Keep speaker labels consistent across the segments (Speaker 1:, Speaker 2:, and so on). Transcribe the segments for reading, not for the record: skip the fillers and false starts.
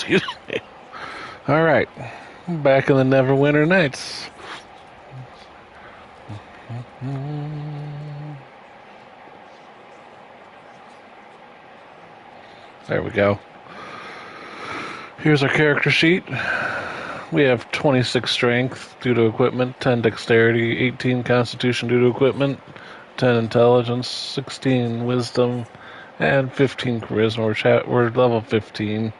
Speaker 1: Excuse me. All right, back in the Neverwinter Nights. There we go. Here's our character sheet. We have 26 strength due to equipment, 10 dexterity, 18 constitution due to equipment, 10 intelligence, 16 wisdom, and 15 charisma. We're level 15.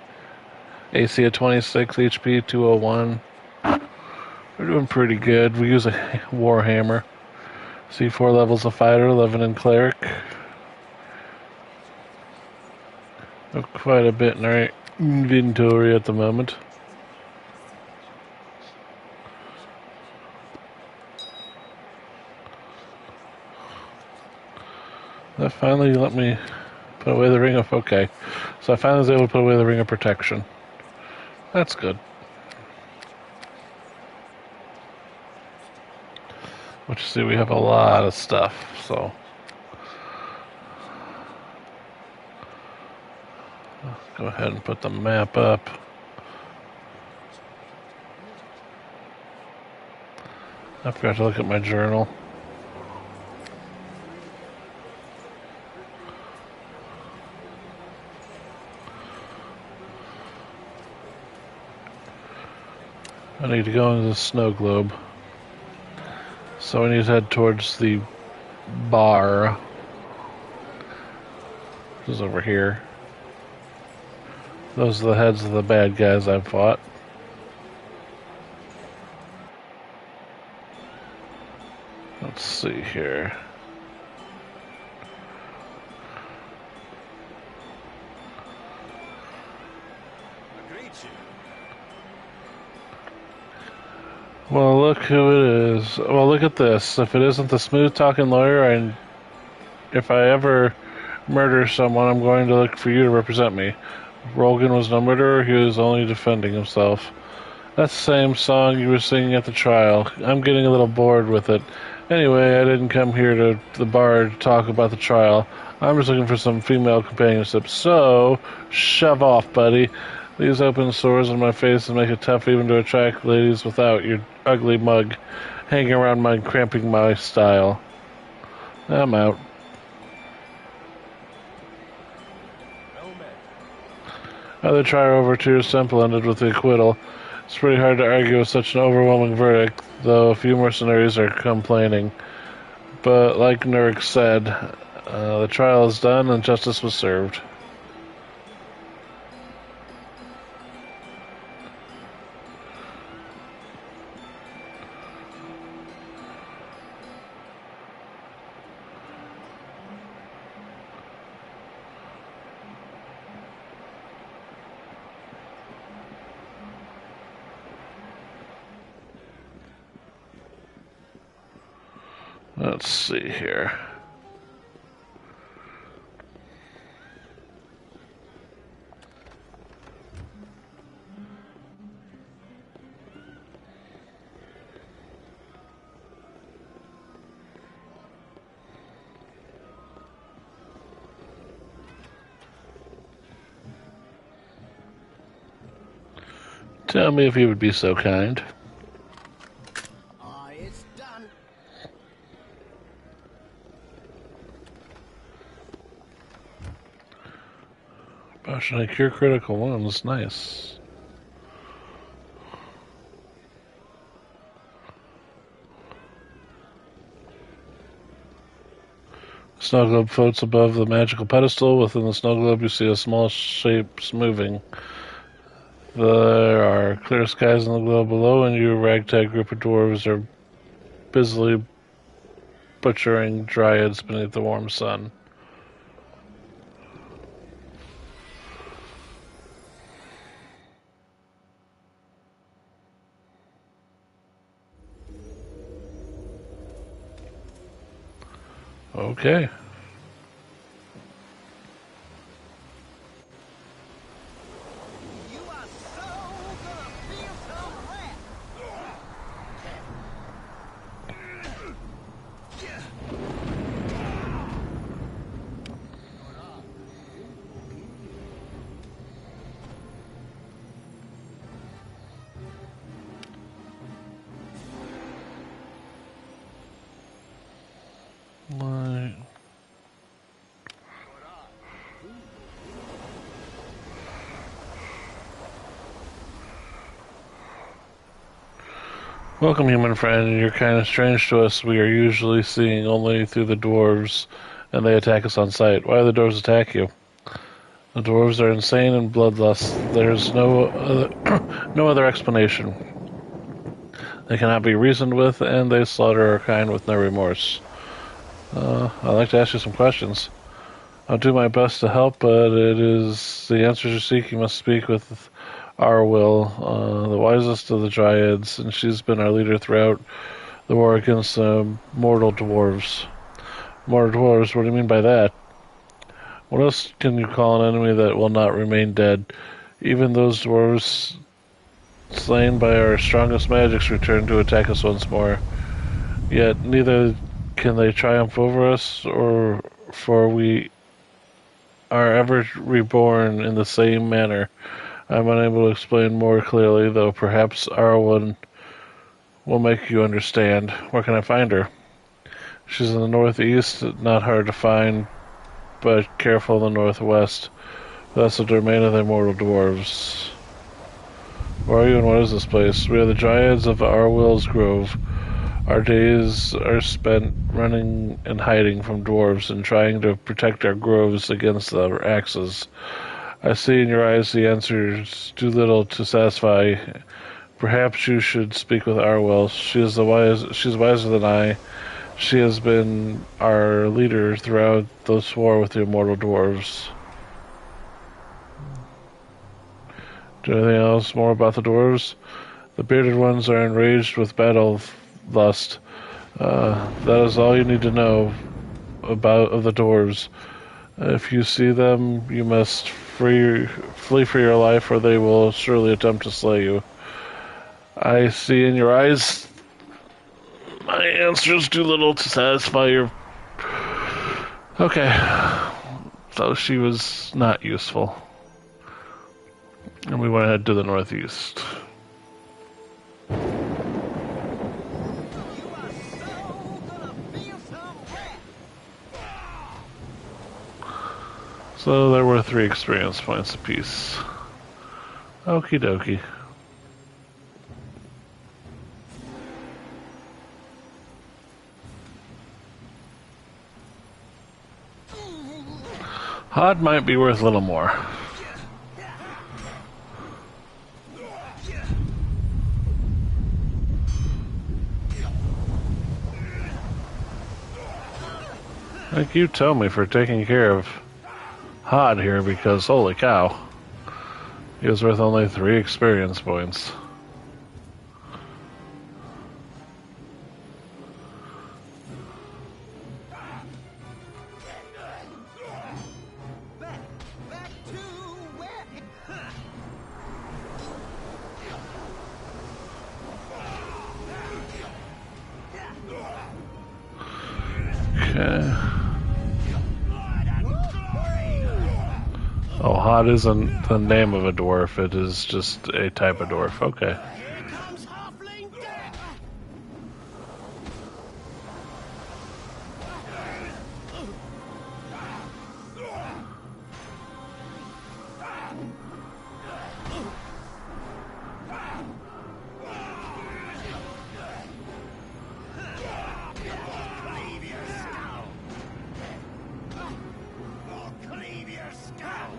Speaker 1: AC at 26, HP 201. We're doing pretty good. We use a warhammer. C4 levels of fighter, 11 in cleric. Quite a bit in our inventory at the moment. That finally let me put away the ring of... Okay. So I finally was able to put away the ring of protection. That's good. Which you see, we have a lot of stuff, so... Go ahead and put the map up. I forgot to look at my journal. I need to go into the snow globe. So I need to head towards the bar. This is over here. Those are the heads of the bad guys I've fought. Let's see here. Well, look who it is. Well, look at this. If it isn't the smooth-talking lawyer, if I ever murder someone, I'm going to look for you to represent me. Rogan was no murderer, he was only defending himself. That's the same song you were singing at the trial. I'm getting a little bored with it. Anyway, I didn't come here to the bar to talk about the trial. I'm just looking for some female companionship. So, shove off, buddy. These open sores on my face and make it tough even to attract ladies without your ugly mug hanging around my cramping my style. I'm out. Other trial over to Temple ended with the acquittal. It's pretty hard to argue with such an overwhelming verdict, though a few mercenaries are complaining. But like Nurk said, the trial is done and justice was served. Let's see here. Tell me if you would be so kind.
Speaker 2: It's done.
Speaker 1: Gosh, I cure critical wounds. Nice. Snow globe floats above the magical pedestal. Within the snow globe, you see a small shapes moving. There are clear skies in the globe below, and your ragtag group of dwarves are busily butchering dryads beneath the warm sun. Okay.
Speaker 2: You are so gonna feel some wrath.
Speaker 1: Welcome, human friend. You're kind of strange to us. We are usually seeing only through the dwarves, and they attack us on sight. Why do the dwarves attack you? The dwarves are insane and bloodlust. There's no other explanation. They cannot be reasoned with, and they slaughter our kind with no remorse. I'd like to ask you some questions. I'll do my best to help, but it is the answers you seek. You must speak with our will, the wisest of the dryads, and she's been our leader throughout the war against mortal dwarves. Mortal dwarves, what do you mean by that? What else can you call an enemy that will not remain dead? Even those dwarves slain by our strongest magics return to attack us once more. Yet neither can they triumph over us, or for we are ever reborn in the same manner. I'm unable to explain more clearly, though perhaps Arwen will make you understand. Where can I find her? She's in the northeast, not hard to find, but careful in the northwest. That's the domain of the immortal dwarves. Where are you and what is this place? We are the Dryads of Arwill's Grove. Our days are spent running and hiding from dwarves and trying to protect our groves against their axes. I see in your eyes the answers too little to satisfy. Perhaps you should speak with Arwell. She's wiser than I. She has been our leader throughout this war with the immortal dwarves. Do you know anything else more about the dwarves? The bearded ones are enraged with battle lust. That is all you need to know of the dwarves. If you see them, you must flee for your life, or they will surely attempt to slay you. I see in your eyes my answers do little to satisfy your. Okay, so she was not useful. And we went ahead to the northeast.
Speaker 2: You are so gonna feel some rat.
Speaker 1: So there were 3 experience points apiece. Okie dokie. Hod might be worth a little more. Thank you, Tommy, for taking care of Hod here, because holy cow, he was worth only 3 experience points.
Speaker 2: Back to where?
Speaker 1: Okay. Oh, Hod isn't the name of a dwarf, it is just a type of dwarf. Okay.
Speaker 2: Here comes Halfling Death. Cleave your skull. I'll cleave your skull.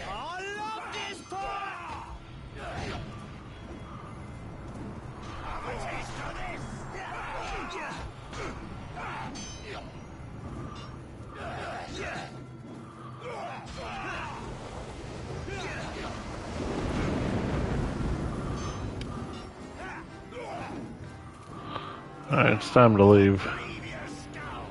Speaker 2: I love this toy. Have a taste of this.
Speaker 1: Alright, it's time to leave.
Speaker 2: Cleave your skull.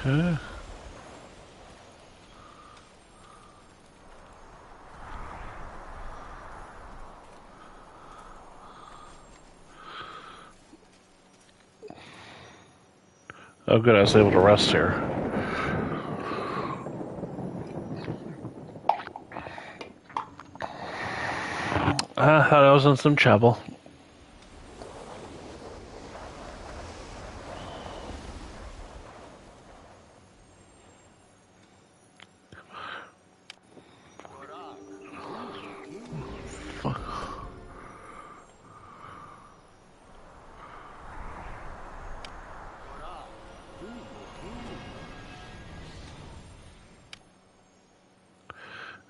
Speaker 1: Okay. Oh, good. I was able to rest here. I thought I was in some trouble.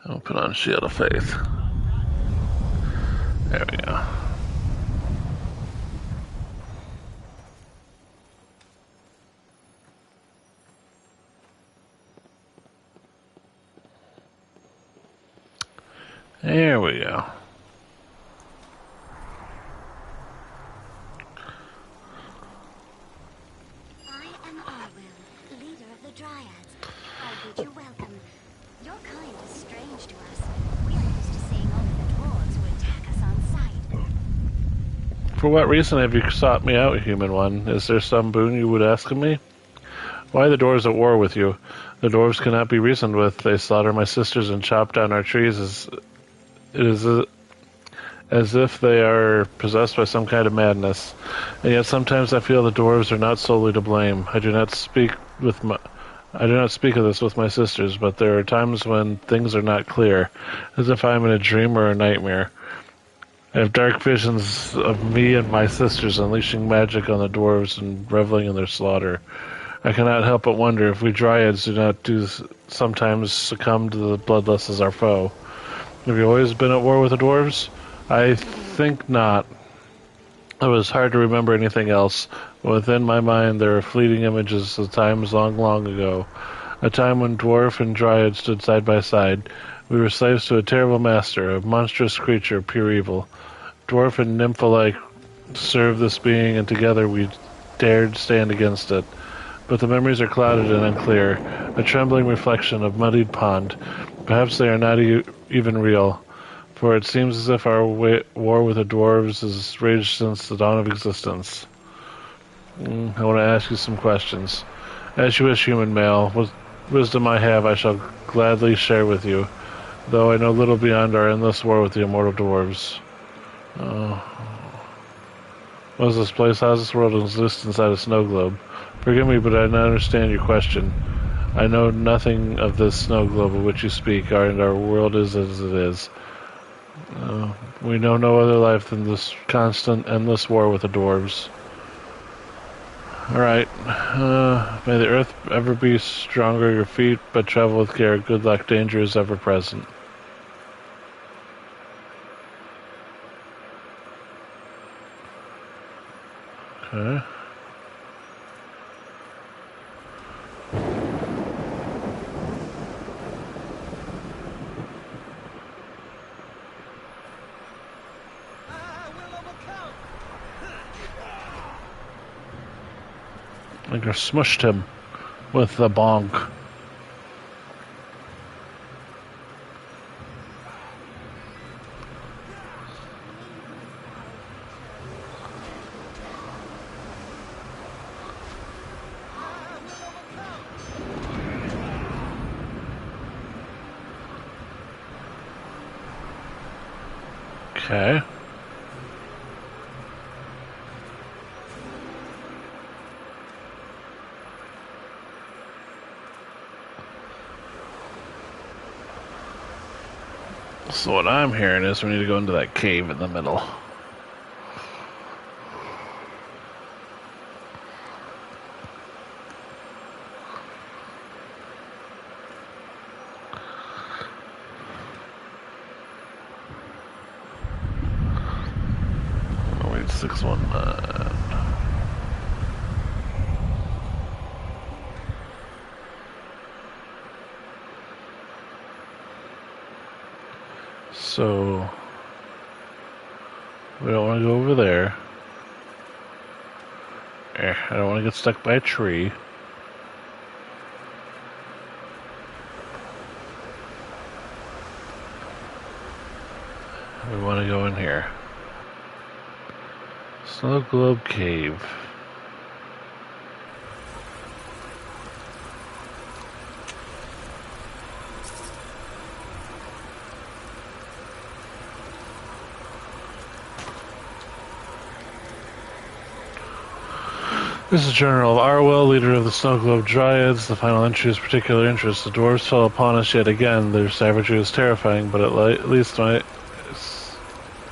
Speaker 1: I'll put on Shield of Faith. There we go. There we go.
Speaker 3: I am Arwyll, leader of the Dryads. I bid you welcome. Your kind is strange to us. We are used to seeing only the dwarves who attack us on sight.
Speaker 1: For what reason have you sought me out, human one? Is there some boon you would ask of me? Why are the dwarves at war with you? The dwarves cannot be reasoned with. They slaughter my sisters and chop down our trees. It is as if they are possessed by some kind of madness. And yet sometimes I feel the dwarves are not solely to blame. I do not speak of this with my sisters, but there are times when things are not clear, as if I am in a dream or a nightmare. I have dark visions of me and my sisters unleashing magic on the dwarves and reveling in their slaughter. I cannot help but wonder if we dryads do not sometimes succumb to the bloodlust as our foe. Have you always been at war with the dwarves? I think not. It was hard to remember anything else. Within my mind there are fleeting images of times long, long ago. A time when dwarf and dryad stood side by side. We were slaves to a terrible master, a monstrous creature, pure evil. Dwarf and nymph alike served this being, and together we dared stand against it. But the memories are clouded and unclear, a trembling reflection of muddied pond. Perhaps they are not even real, for it seems as if our war with the dwarves has raged since the dawn of existence. I want to ask you some questions. As you wish, human male. What wisdom I have, I shall gladly share with you, though I know little beyond our endless war with the immortal dwarves. What is this place? How does this world exist inside a snow globe? Forgive me, but I do not understand your question. I know nothing of this snow globe of which you speak, and our world is as it is. We know no other life than this constant, endless war with the dwarves. Alright. May the earth ever be stronger your feet, but travel with care. Good luck. Danger is ever present. Okay.
Speaker 2: I will overcome.
Speaker 1: I think I smushed him with the bonk.
Speaker 2: I will overcome.
Speaker 1: Okay. So what I'm hearing is we need to go into that cave in the middle. Oh, wait, 619. So we don't want to go over there. I don't want to get stuck by a tree. We want to go in here. Snow Globe Cave. This is a journal of Arwell, leader of the Snow Globe Dryads. The final entry is particular interest. The dwarves fell upon us yet again. Their savagery was terrifying, but at least I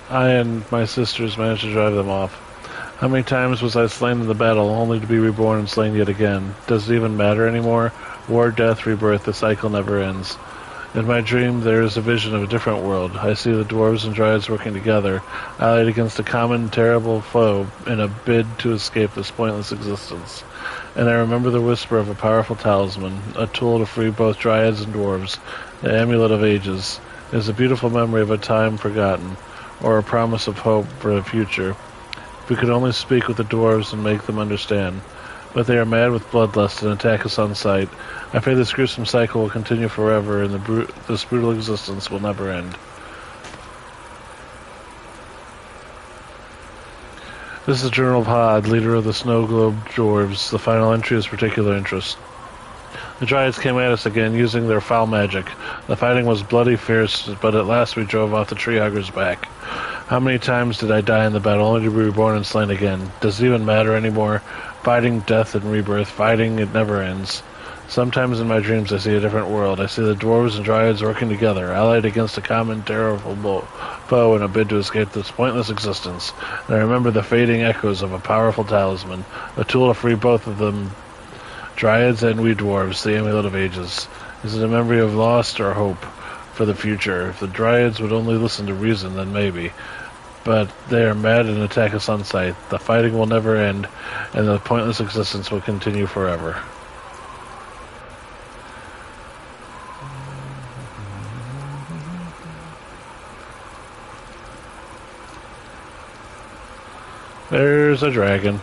Speaker 1: and my sisters managed to drive them off. How many times was I slain in the battle, only to be reborn and slain yet again? Does it even matter anymore? War, death, rebirth, the cycle never ends. In my dream, there is a vision of a different world. I see the dwarves and dryads working together, allied against a common, terrible foe in a bid to escape this pointless existence. And I remember the whisper of a powerful talisman, a tool to free both dryads and dwarves, the amulet of ages. It is a beautiful memory of a time forgotten, or a promise of hope for the future. If we could only speak with the dwarves and make them understand. But they are mad with bloodlust and attack us on sight. I fear this gruesome cycle will continue forever, and this brutal existence will never end. This is Journal of Hod, leader of the Snow Globe Dwarves. The final entry is particular interest. The Dryads came at us again, using their foul magic. The fighting was bloody fierce, but at last we drove off the tree huggers back. How many times did I die in the battle, only to be reborn and slain again? Does it even matter anymore? Fighting, death, and rebirth. Fighting, it never ends. Sometimes in my dreams I see a different world. I see the dwarves and dryads working together, allied against a common, terrible foe in a bid to escape this pointless existence. And I remember the fading echoes of a powerful talisman, a tool to free both of them, dryads and we dwarves, the amulet of ages. Is it a memory of lost or hope for the future? If the dryads would only listen to reason, then maybe. But they are mad and attack us on sight. The fighting will never end, and the pointless existence will continue forever. There's a dragon.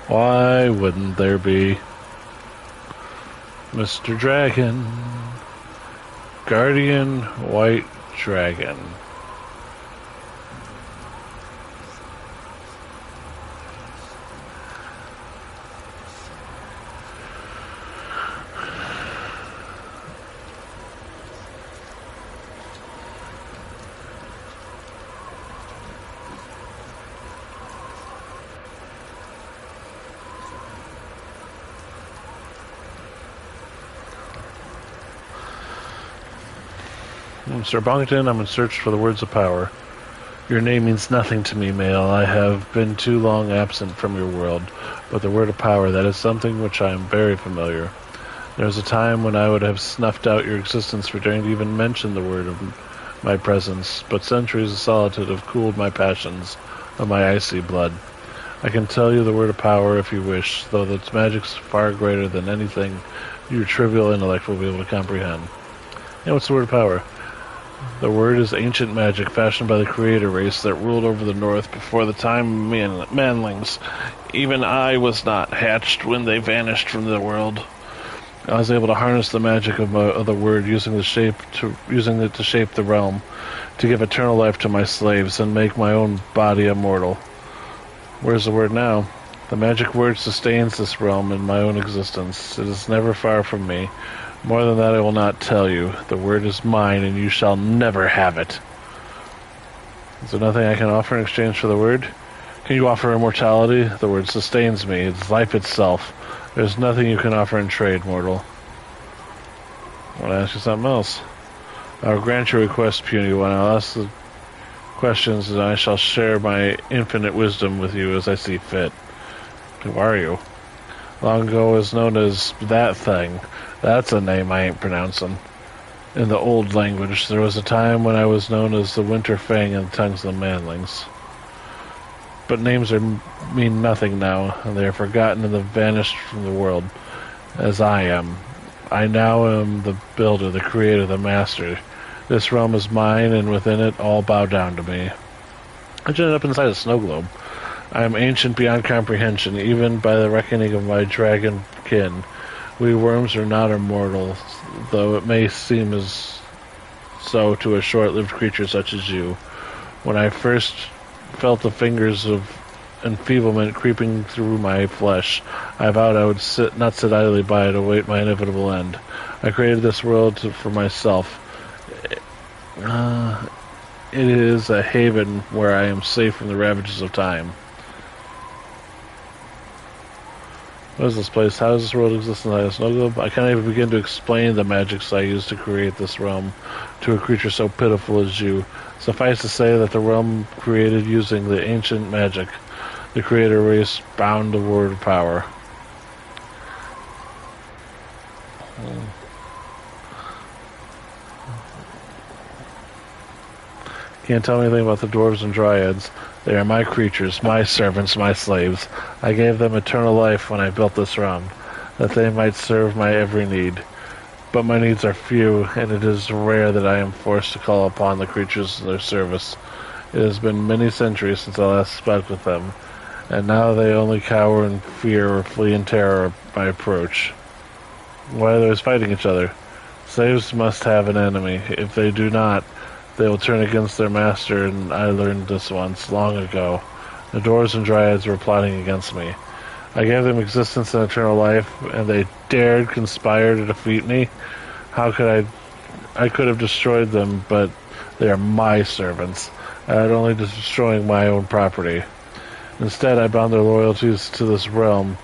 Speaker 1: Why wouldn't there be? Mr. Dragon. Guardian White Dragon. Sir Bongton, I'm in search for the words of power. Your name means nothing to me, Mael. I have been too long absent from your world. But the word of power, that is something which I am very familiar. There was a time when I would have snuffed out your existence for daring to even mention the word of my presence, but centuries of solitude have cooled my passions of my icy blood. I can tell you the word of power if you wish, though its magic's far greater than anything your trivial intellect will be able to comprehend. And what's the word of power? The word is ancient magic fashioned by the creator race that ruled over the north before the time of manlings. Even I was not hatched when they vanished from the world. I was able to harness the magic of the word, using it to shape the realm, to give eternal life to my slaves, and make my own body immortal. Where's the word now? The magic word sustains this realm and my own existence. It is never far from me. More than that I will not tell you. The word is mine, and you shall never have it. Is there nothing I can offer in exchange for the word? Can you offer immortality? The word sustains me. It's life itself. There's nothing you can offer in trade, mortal. I want to ask you something else. I'll grant your request, puny one. I'll ask the questions, and I shall share my infinite wisdom with you as I see fit. Who are you? Long ago was known as that thing. That's a name I ain't pronouncing. In the old language, there was a time when I was known as the Winter Fang in the tongues of the manlings. But names mean nothing now, and they are forgotten and have vanished from the world, as I am. I now am the builder, the creator, the master. This realm is mine, and within it all bow down to me. I ended up inside a snow globe. I am ancient beyond comprehension, even by the reckoning of my dragon kin. We worms are not immortal, though it may seem as so to a short-lived creature such as you. When I first felt the fingers of enfeeblement creeping through my flesh, I vowed I would not sit idly by to await my inevitable end. I created this world for myself. It is a haven where I am safe from the ravages of time. What is this place? How does this world exist in the snow globe? I can't even begin to explain the magics I used to create this realm to a creature so pitiful as you. Suffice to say that the realm created using the ancient magic, the creator race bound toward power. Can't tell me anything about the dwarves and dryads. They are my creatures, my servants, my slaves. I gave them eternal life when I built this realm, that they might serve my every need. But my needs are few, and it is rare that I am forced to call upon the creatures in their service. It has been many centuries since I last spoke with them, and now they only cower in fear or flee in terror at my approach. Why are they always fighting each other? Slaves must have an enemy. If they do not, they will turn against their master, and I learned this once, long ago. The dwarves and dryads were plotting against me. I gave them existence and eternal life, and they dared conspire to defeat me. How could I could have destroyed them, but they are my servants. I had only destroying my own property. Instead, I bound their loyalties to this realm,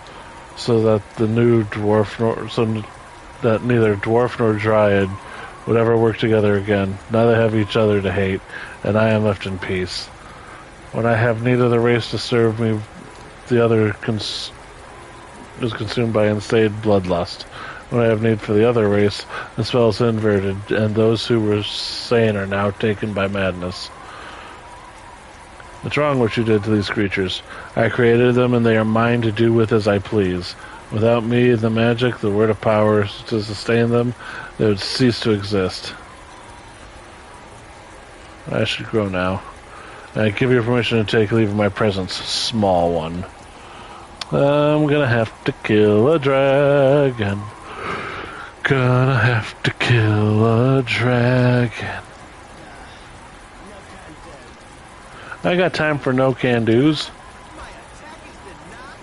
Speaker 1: so that neither dwarf nor dryad would ever work together again. Now they have each other to hate, and I am left in peace. When I have need of the race to serve me, the other is consumed by insane bloodlust. When I have need for the other race, the spell is inverted, and those who were sane are now taken by madness. What's wrong what you did to these creatures? I created them, and they are mine to do with as I please. Without me, the magic, the word of power to sustain them, they would cease to exist. I should grow now. I give you permission to take leave of my presence, small one. I'm gonna have to kill a dragon. Gonna have to kill a dragon. I got time for no can-dos.
Speaker 2: My attack is denied.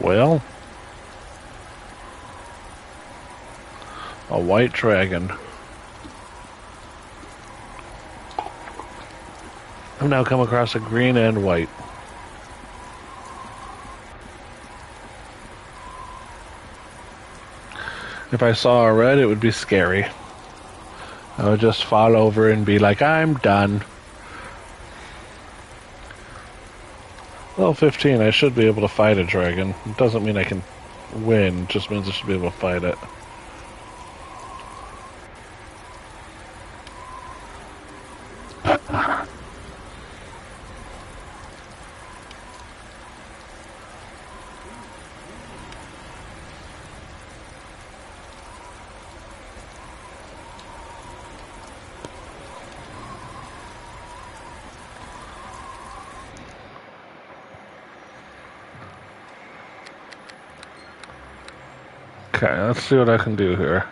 Speaker 1: Well, a white dragon. I've now come across a green and white. If I saw a red, it would be scary. I would just fall over and be like, I'm done. Level 15, I should be able to fight a dragon. It doesn't mean I can win, it just means I should be able to fight it. Okay, let's see what I can do here.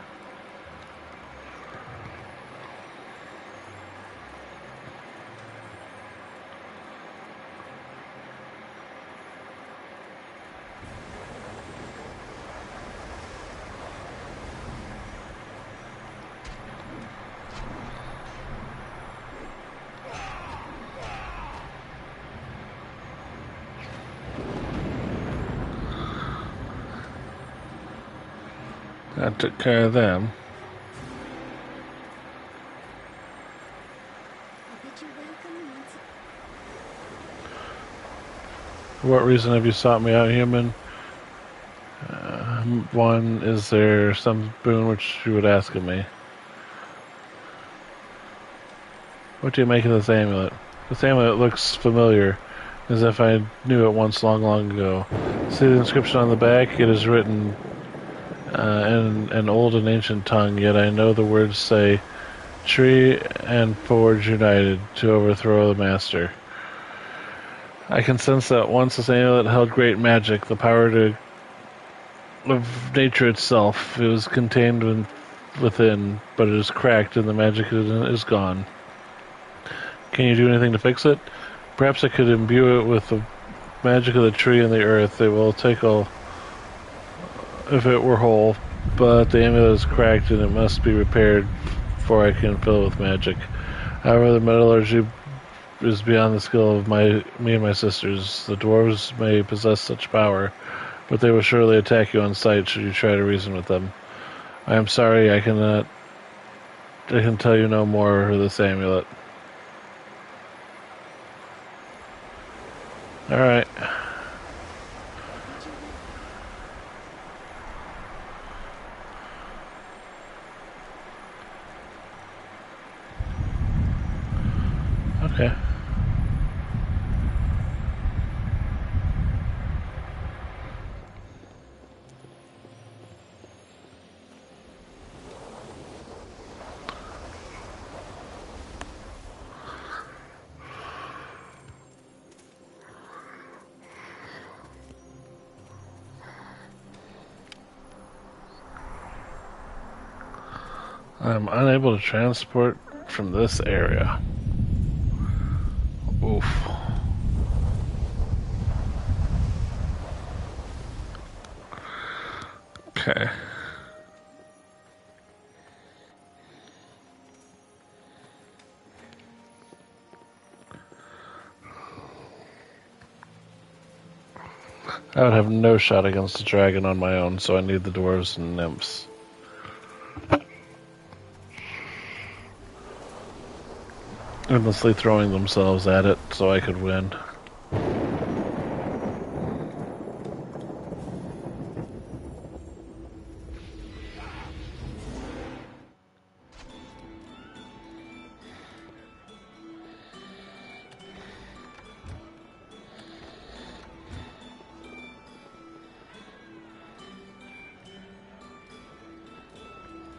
Speaker 1: I took care of them.
Speaker 3: I bid you welcome once
Speaker 1: For what reason have you sought me out, human? One, is there some boon which you would ask of me? What do you make of this amulet? This amulet looks familiar, as if I knew it once long, long ago. See the inscription on the back? It is written, in an old and ancient tongue, yet I know the words say, "Tree and forge united to overthrow the master." I can sense that once this amulet held great magic, the power of nature itself. It was contained within, but it is cracked and the magic is gone. Can you do anything to fix it? Perhaps I could imbue it with the magic of the tree and the earth. It will take all if it were whole, but the amulet is cracked and it must be repaired before I can fill it with magic. However, the metallurgy is beyond the skill of me and my sisters. The dwarves may possess such power, but they will surely attack you on sight should you try to reason with them. I am sorry, I can tell you no more of this amulet. Alright. Okay. I'm unable to transport from this area. Oof. Okay. I would have no shot against the dragon on my own, so I need the dwarves and nymphs. Endlessly throwing themselves at it so I could win.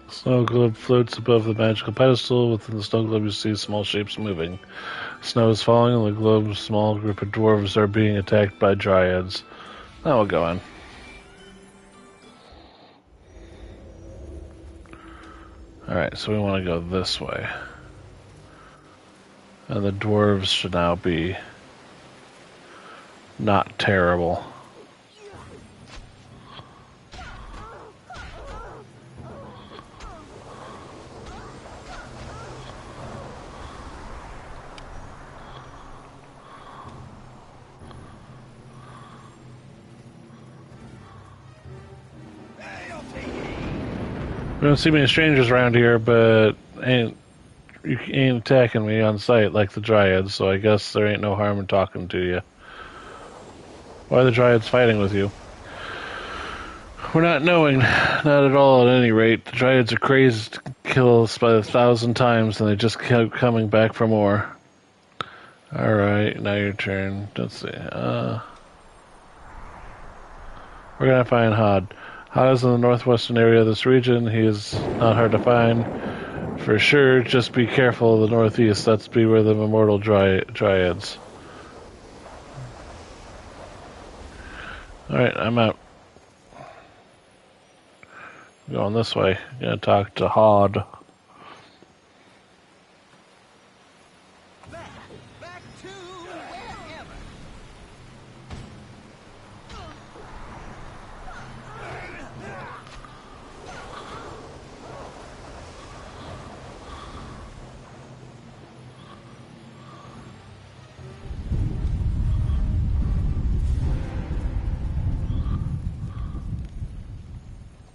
Speaker 1: Snow globe floats above the magical pedestal. Within the snow globe you see small shapes moving. Snow is falling and the globe's small group of dwarves are being attacked by dryads. Now we'll go in. Alright, so we want to go this way. And the dwarves should now be not terrible. We don't see many strangers around here, but you ain't attacking me on sight like the dryads, so I guess there ain't no harm in talking to you. Why are the dryads fighting with you? We're not knowing, not at all at any rate. The dryads are crazed to kill us by 1,000 times, and they just keep coming back for more. Alright, now your turn. Let's see. We're gonna find Hod. Hod is in the northwestern area of this region. He is not hard to find. For sure, just be careful of the northeast. That's be where the immortal dryads. Alright, I'm out. Going this way. Gonna talk to Hod.
Speaker 2: Back to wherever.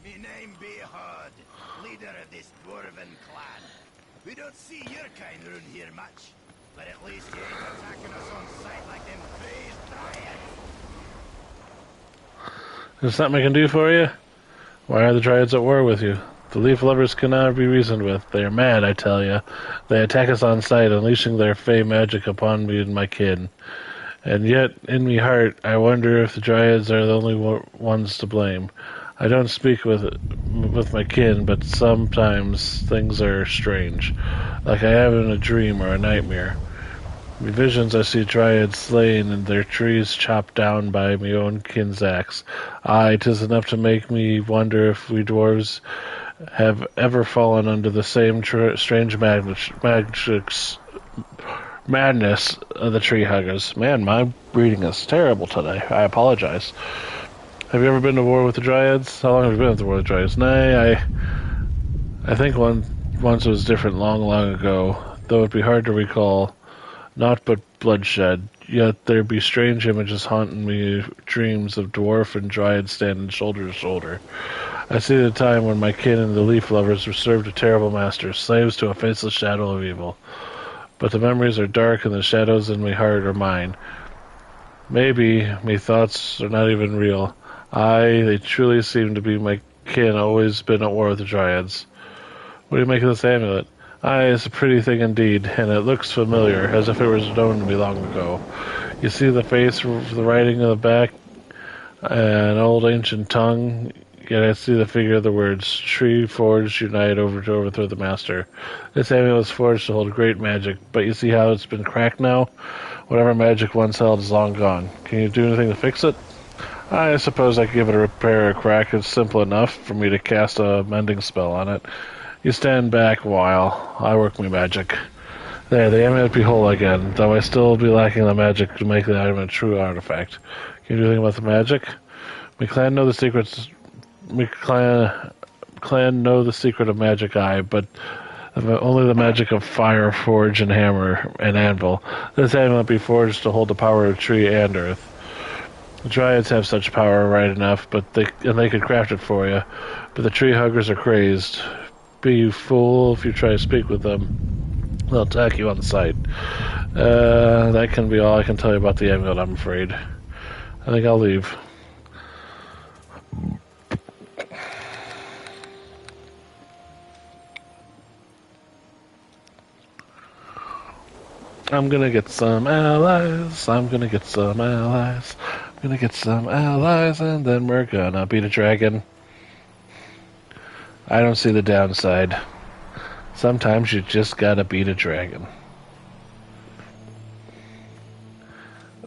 Speaker 2: Me name be Hod, leader of this dwarven clan. We don't see your kind around here much, but at least you ain't attacking us on sight like them crazed dryads.
Speaker 1: Is there something I can do for you? Why are the dryads at war with you? The leaf lovers cannot be reasoned with. They are mad, I tell you. They attack us on sight, unleashing their fey magic upon me and my kin. And yet, in me heart, I wonder if the dryads are the only ones to blame. I don't speak with my kin, but sometimes things are strange, like I have in a dream or a nightmare. In visions I see dryads slain and their trees chopped down by my own kin's axe. Aye, 'tis enough to make me wonder if we dwarves have ever fallen under the same strange madness of the tree huggers. Man, my reading is terrible today. I apologize. Have you ever been to war with the Dryads? How long have you been at the war with the Dryads? Nay, I think once it was different long, long ago, though it'd be hard to recall. Naught but bloodshed, yet there be strange images haunting me, dreams of dwarf and Dryad standing shoulder to shoulder. I see the time when my kin and the leaf lovers were served a terrible master, slaves to a faceless shadow of evil. But the memories are dark and the shadows in my heart are mine. Maybe me thoughts are not even real. Aye, they truly seem to be my kin, always been at war with the Dryads. What do you make of this amulet? Aye, it's a pretty thing indeed, and it looks familiar, as if it was known to me long ago. You see the face, the writing on the back, an old ancient tongue, yet I see the figure of the words, Tree forged, unite over to overthrow the master. This amulet was forged to hold great magic, but you see how it's been cracked now? Whatever magic once held is long gone. Can you do anything to fix it? I suppose I could give it a repair or crack. It's simple enough for me to cast a mending spell on it. You stand back a while. I work my magic. There, the amulet be whole again, though I still be lacking the magic to make the item a true artifact. Can you do anything about the magic? My clan know the secrets. My clan know the secret of magic, but only the magic of fire, forge, and hammer and anvil. This amulet be forged to hold the power of tree and earth. The Dryads have such power, right enough, but they could craft it for you. But the tree huggers are crazed. Be you fool if you try to speak with them. They'll attack you on sight. That can be all I can tell you about the amulet, I'm afraid. I think I'll leave. I'm gonna get some allies. I'm gonna get some allies. I'm gonna get some allies, and then we're gonna beat a dragon. I don't see the downside. Sometimes you just gotta beat a dragon.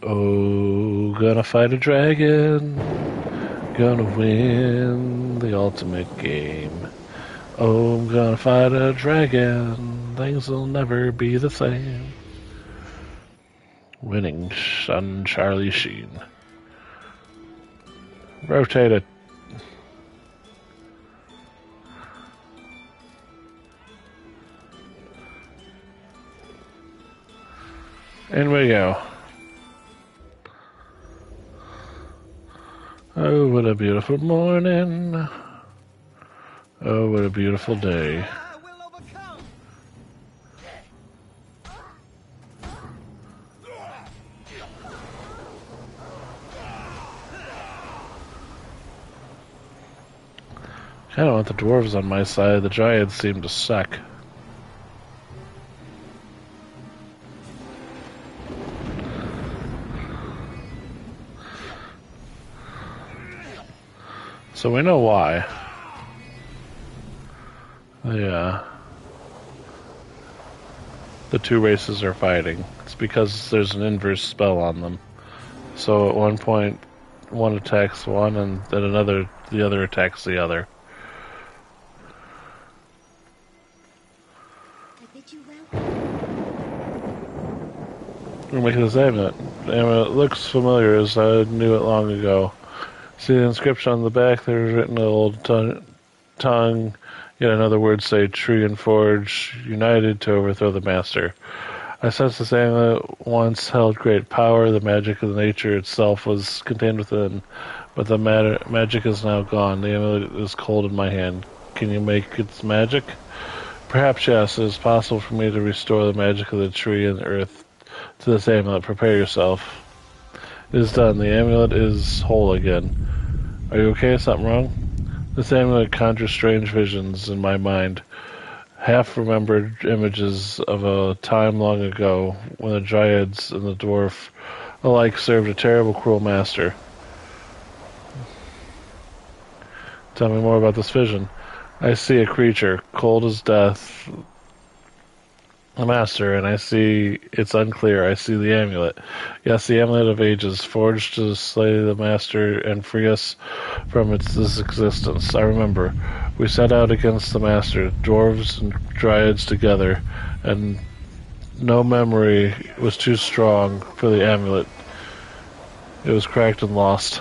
Speaker 1: Oh, gonna fight a dragon. Gonna win the ultimate game. Oh, I'm gonna fight a dragon. Things will never be the same. Winning son Charlie Sheen. Rotate it. In we go. Oh, what a beautiful morning. Oh, what a beautiful day. I don't want the dwarves on my side. The Dryads seem to suck. So we know why. Yeah. The two races are fighting. It's because there's an inverse spell on them. So at one point, one attacks one, and then the other attacks the other. We're making this amulet. The amulet looks familiar, as I knew it long ago. See the inscription on the back? There's written an old tongue. Yet another word say tree and forge, united to overthrow the master. I sense this amulet once held great power. The magic of nature itself was contained within, but the magic is now gone. The amulet is cold in my hand. Can you make its magic? Perhaps yes. It is possible for me to restore the magic of the tree and the earth to this amulet. Prepare yourself. It is done. The amulet is whole again. Are you okay? Is something wrong? This amulet conjures strange visions in my mind. Half-remembered images of a time long ago when the Dryads and the dwarf alike served a terrible, cruel master. Tell me more about this vision. I see a creature, cold as death, a master, and I see it's unclear. I see the amulet. Yes, the amulet of ages, forged to slay the master and free us from this existence. I remember. We set out against the master, dwarves and dryads together, and no memory was too strong for the amulet. It was cracked and lost.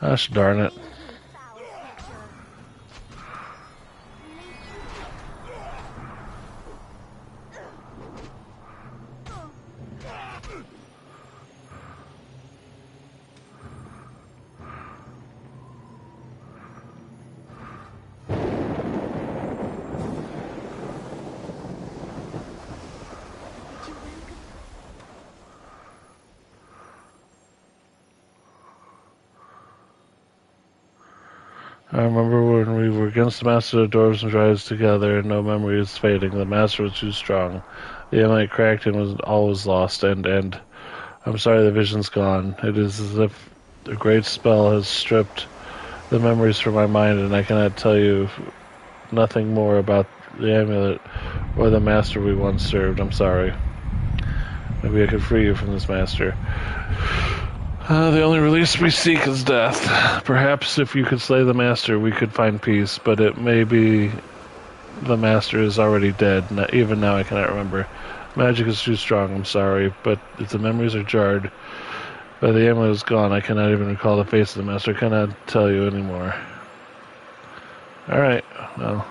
Speaker 1: Gosh darn it.
Speaker 3: You foul creature. Would you welcome?
Speaker 1: I remember when we were against the master of dwarves and dryads together, and no memory is fading. The master was too strong. The amulet cracked and was all was lost. And I'm sorry, the vision's gone. It is as if a great spell has stripped the memories from my mind, and I cannot tell you nothing more about the amulet or the master we once served. I'm sorry. Maybe I could free you from this master. The only release we seek is death. Perhaps if you could slay the master, we could find peace, but it may be the master is already dead. Even now, I cannot remember. Magic is too strong, I'm sorry, but if the memories are jarred, but the amulet is gone, I cannot even recall the face of the master. I cannot tell you anymore. Alright, well.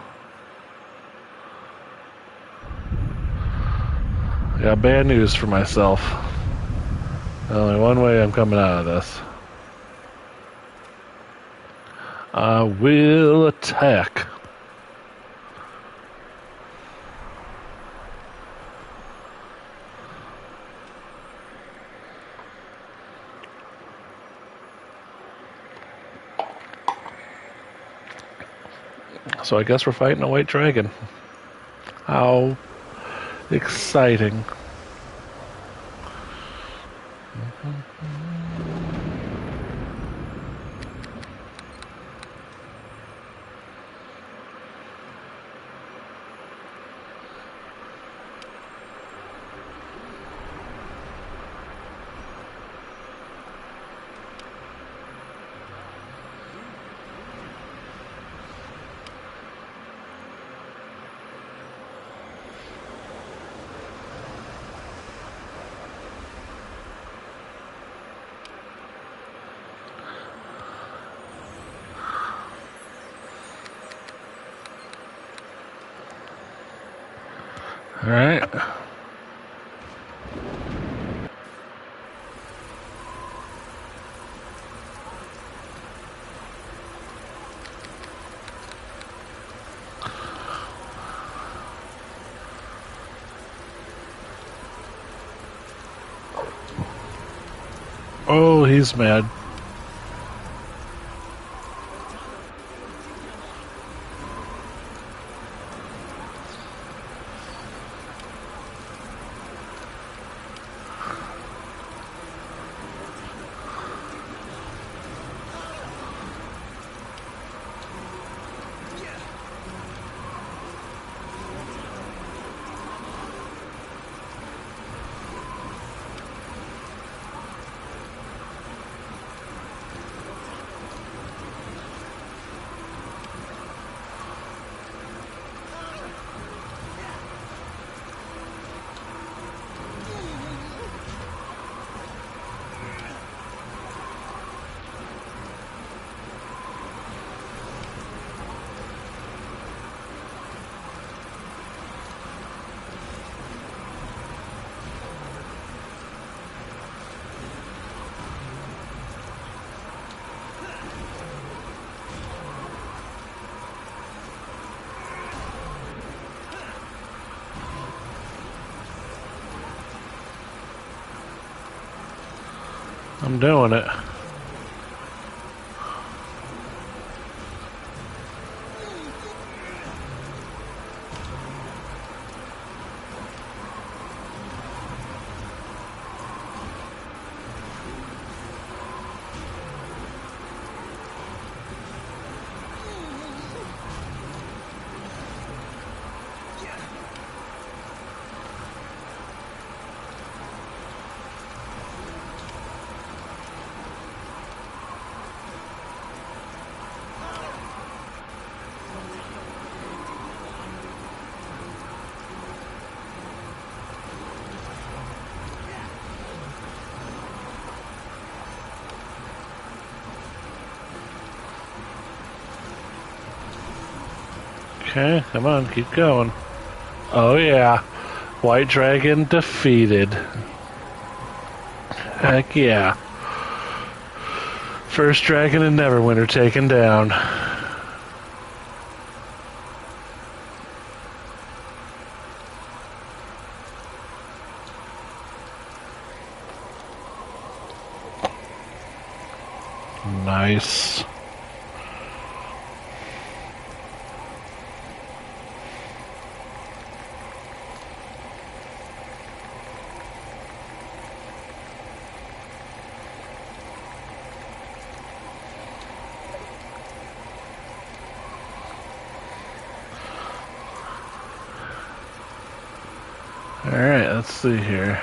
Speaker 1: I got bad news for myself. Only one way I'm coming out of this. I will attack. So I guess we're fighting a white dragon. How exciting. Alright. Oh, he's mad. I'm doing it. Okay, come on, keep going. Oh yeah. White Dragon defeated. Heck yeah. First dragon in Neverwinter taken down. Nice. Alright, let's see here.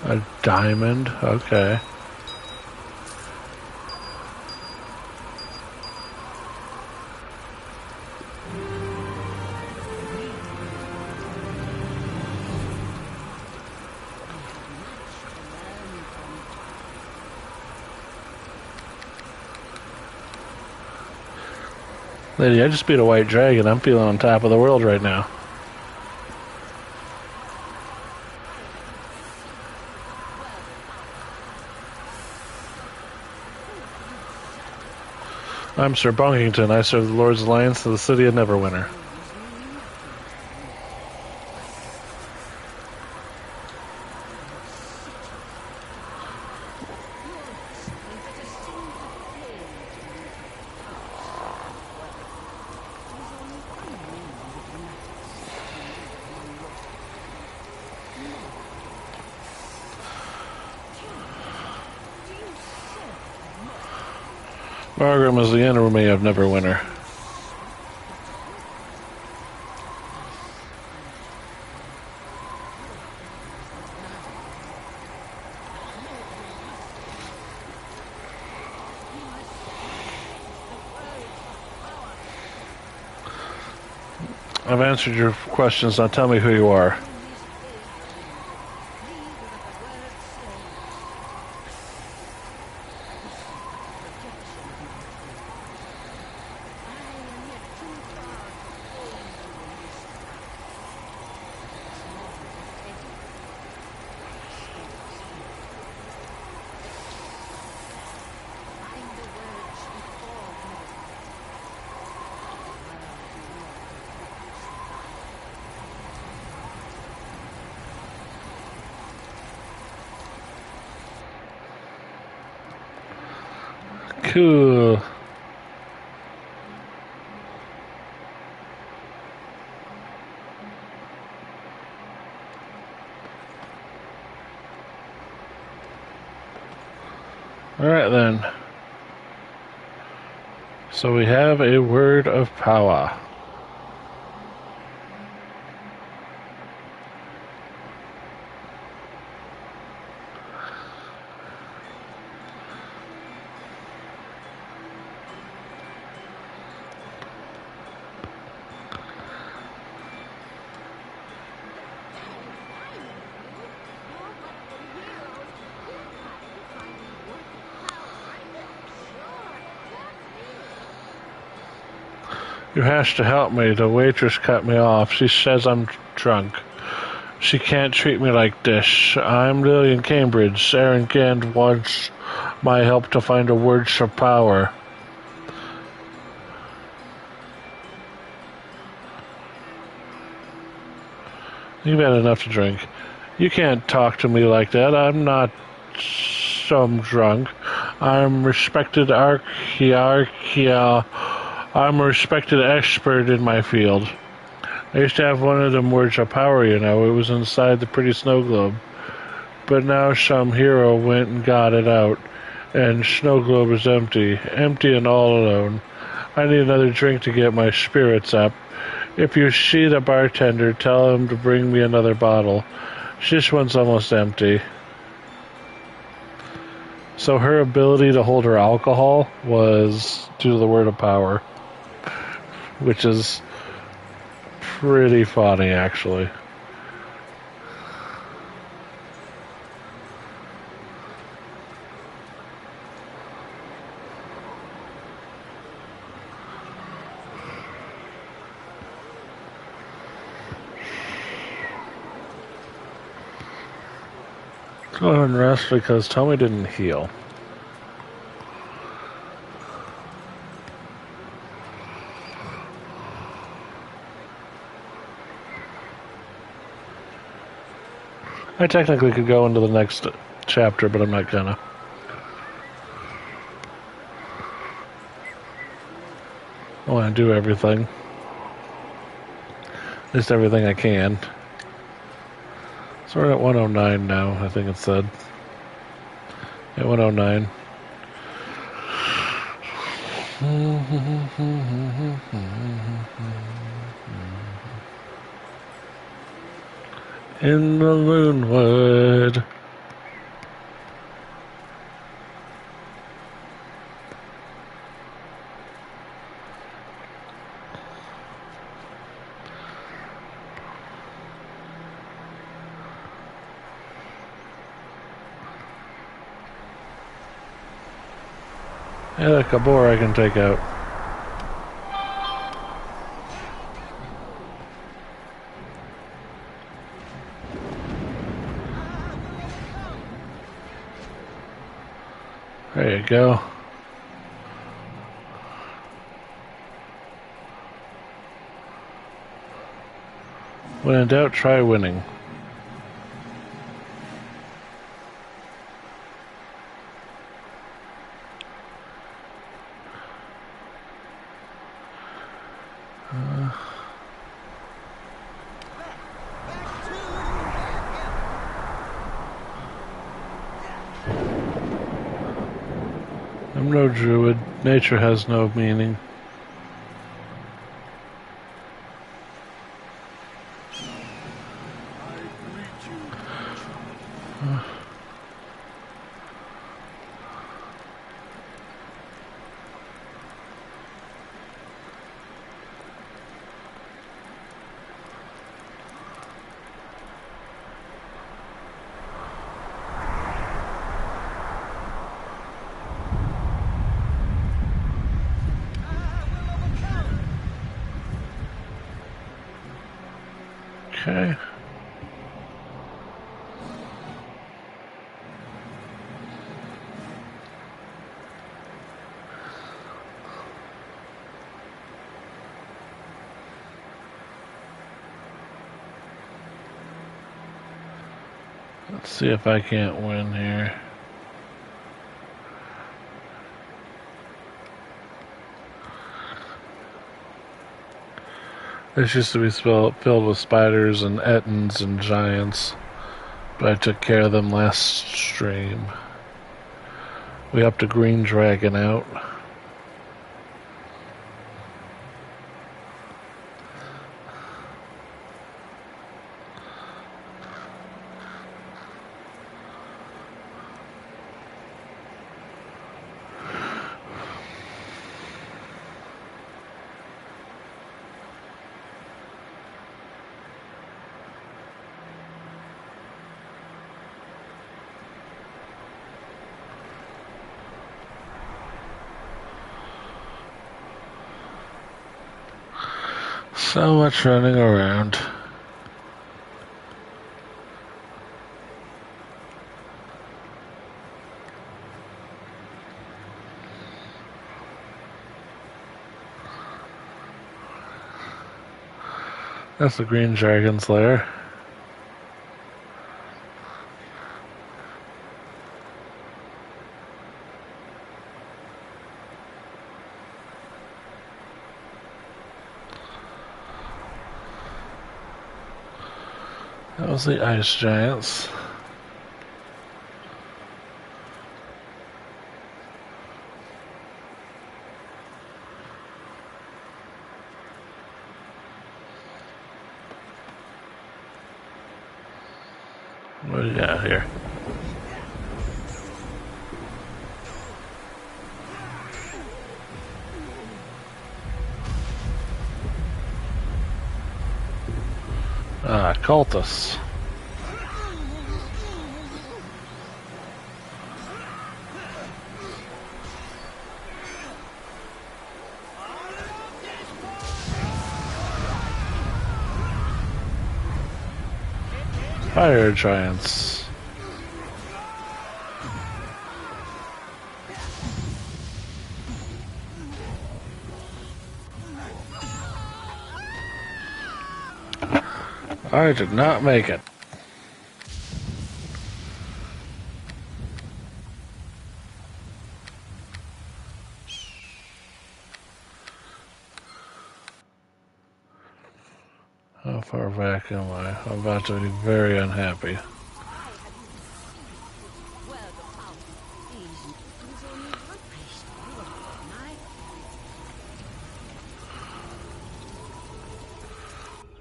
Speaker 1: A diamond? Okay. Lady, I just beat a white dragon. I'm feeling on top of the world right now. I'm Sir Bonkington. I serve the Lord's Alliance of the city of Neverwinter. Margrim is the enemy of Neverwinter. I've answered your questions. Now tell me who you are. Cool. Alright then. So we have a word of power. You have to help me. The waitress cut me off. She says I'm drunk. She can't treat me like this. I'm Lillian Cambridge. Aaron Gand wants my help to find a word for power. You've had enough to drink. You can't talk to me like that. I'm not some drunk. I'm respected I'm a respected expert in my field. I used to have one of them words of power, you know. It was inside the pretty snow globe. But now some hero went and got it out, and snow globe is empty. Empty and all alone. I need another drink to get my spirits up. If you see the bartender, tell him to bring me another bottle. This one's almost empty. So her ability to hold her alcohol was due to the word of power. Which is pretty funny, actually. Go ahead and rest because Tommy didn't heal. I technically could go into the next chapter, but I'm not gonna. I want to do everything. At least everything I can. So we're at 109 now, I think it said. At 109. In the Moonwood. Yeah, a Kabor I can take out. There you go. When in doubt, try winning. I'm no druid. Nature has no meaning. Okay. Let's see if I can't win here. This used to be filled with spiders and ettins and giants, but I took care of them last stream. We upped a green dragon out. So much running around. That's the green dragon's lair. That was the ice giants. What do you got here? Ah, cultists. Fire giants. I did not make it. How far back am I? I'm about to be very unhappy.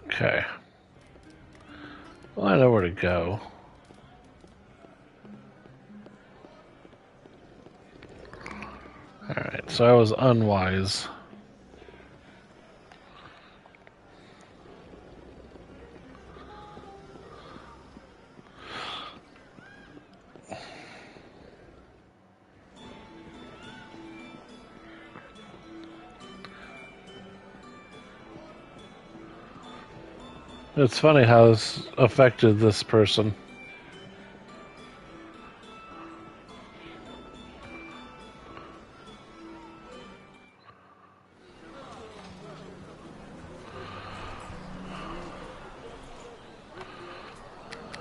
Speaker 1: Okay. Well, I know where to go. Alright, so I was unwise. It's funny how this affected this person.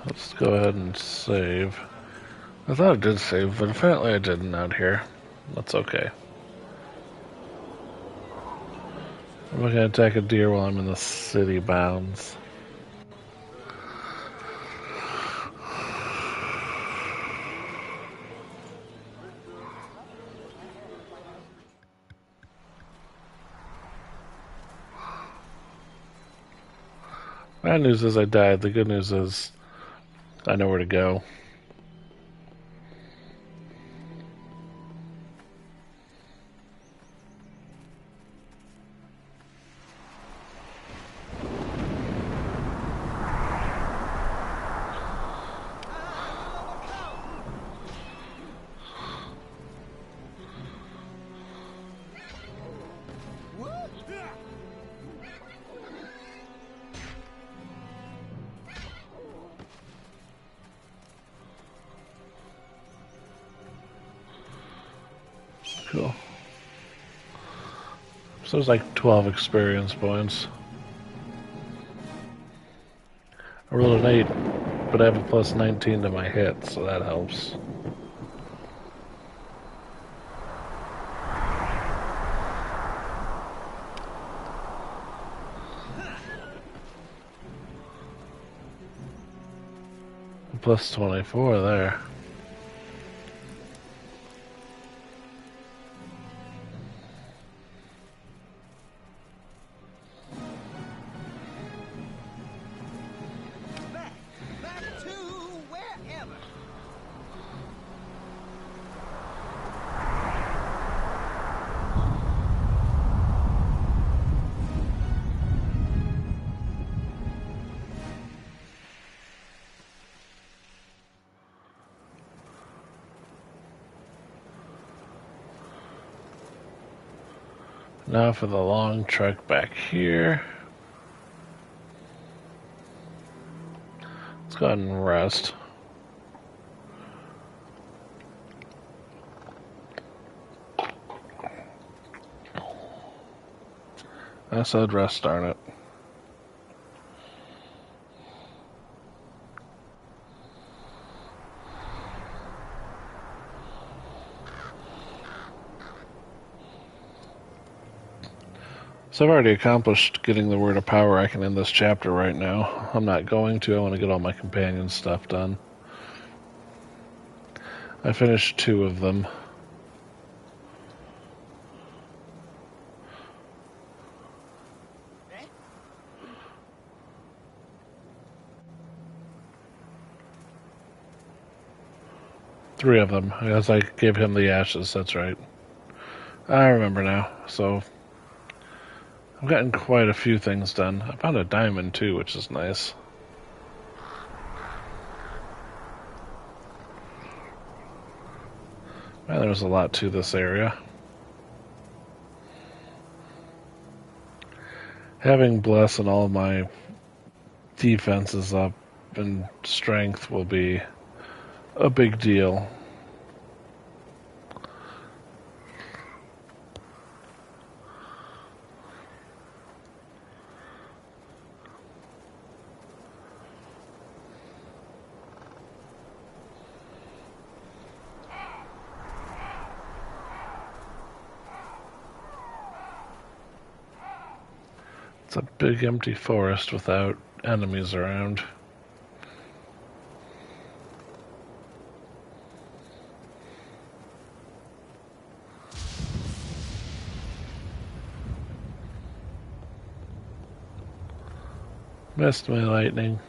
Speaker 1: Let's go ahead and save. I thought it did save, but apparently I didn't out here. That's okay. I'm not gonna attack a deer while I'm in the city bounds. Bad news is I died. The good news is I know where to go. Cool. So there's like 12 experience points. I rolled an 8, but I have a plus 19 to my hit, so that helps. Plus 24 there.
Speaker 2: Back to wherever.
Speaker 1: Now for the long trek back here. Let's go ahead and rest. I said rest, darn it. So I've already accomplished getting the word of power. I can end this chapter right now. I'm not going to. I want to get all my companion stuff done. I finished 2 of them. Three of them, as I gave him the ashes, that's right. I remember now. So I've gotten quite a few things done. I found a diamond too, which is nice. Man, there's a lot to this area. Having bless and all my defenses up and strength will be a big deal. It's a big empty forest without enemies around. Missed my lightning.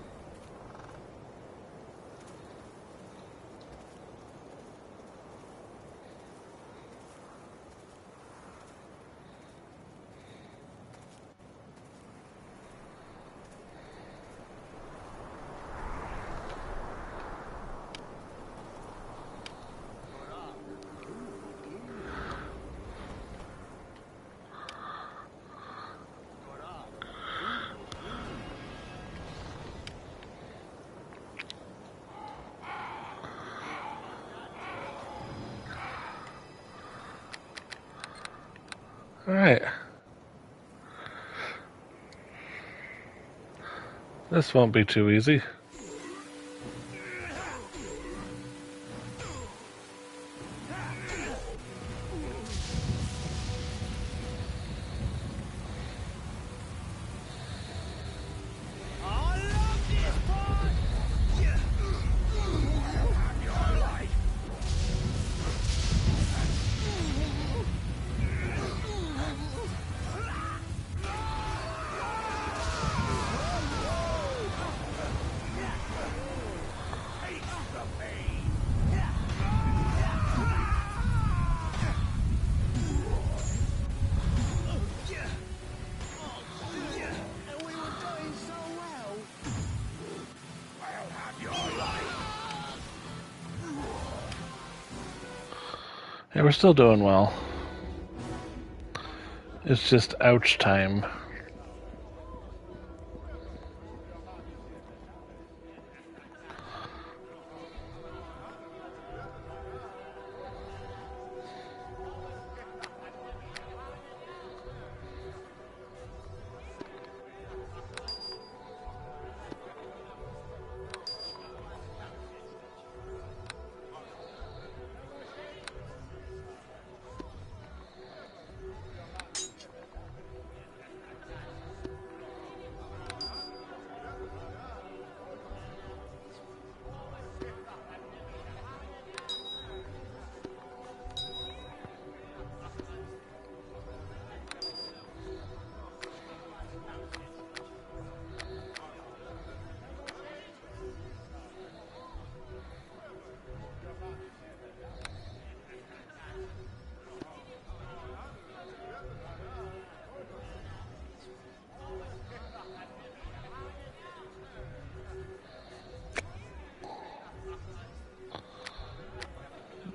Speaker 1: Alright. This won't be too easy. Yeah, we're still doing well. It's just ouch time.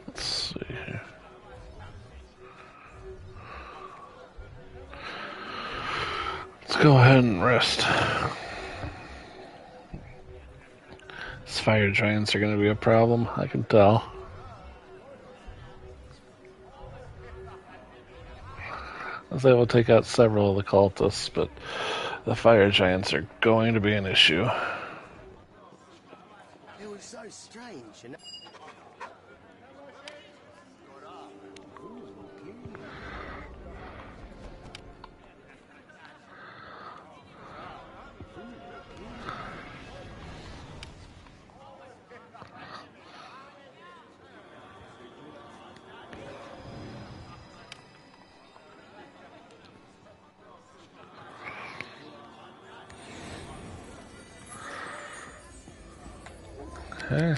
Speaker 1: Let's see here. Let's go ahead and rest. These fire giants are going to be a problem, I can tell. I was able to take out several of the cultists, but the fire giants are going to be an issue.
Speaker 2: It was so strange, you know.
Speaker 1: Okay.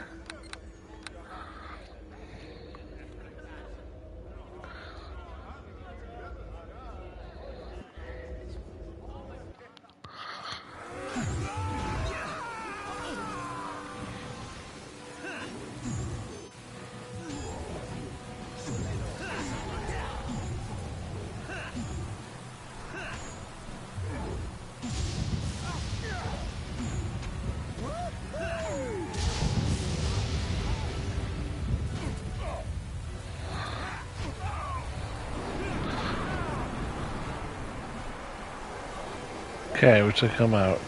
Speaker 1: Okay, we took him out.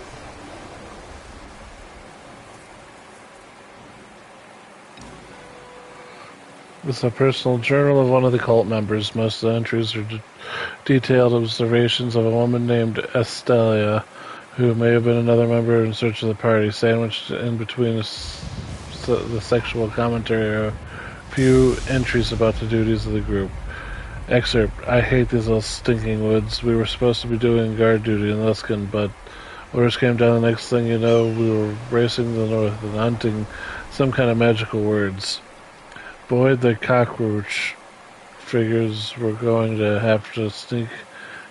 Speaker 1: It's a personal journal of one of the cult members. Most of the entries are detailed observations of a woman named Estelia, who may have been another member in search of the party. Sandwiched in between the sexual commentary are a few entries about the duties of the group. Excerpt: I hate these little stinking woods. We were supposed to be doing guard duty in Luskin, but orders came down. The next thing you know, we were racing to the north and hunting some kind of magical words. Boyd the cockroach figures we're going to have to sneak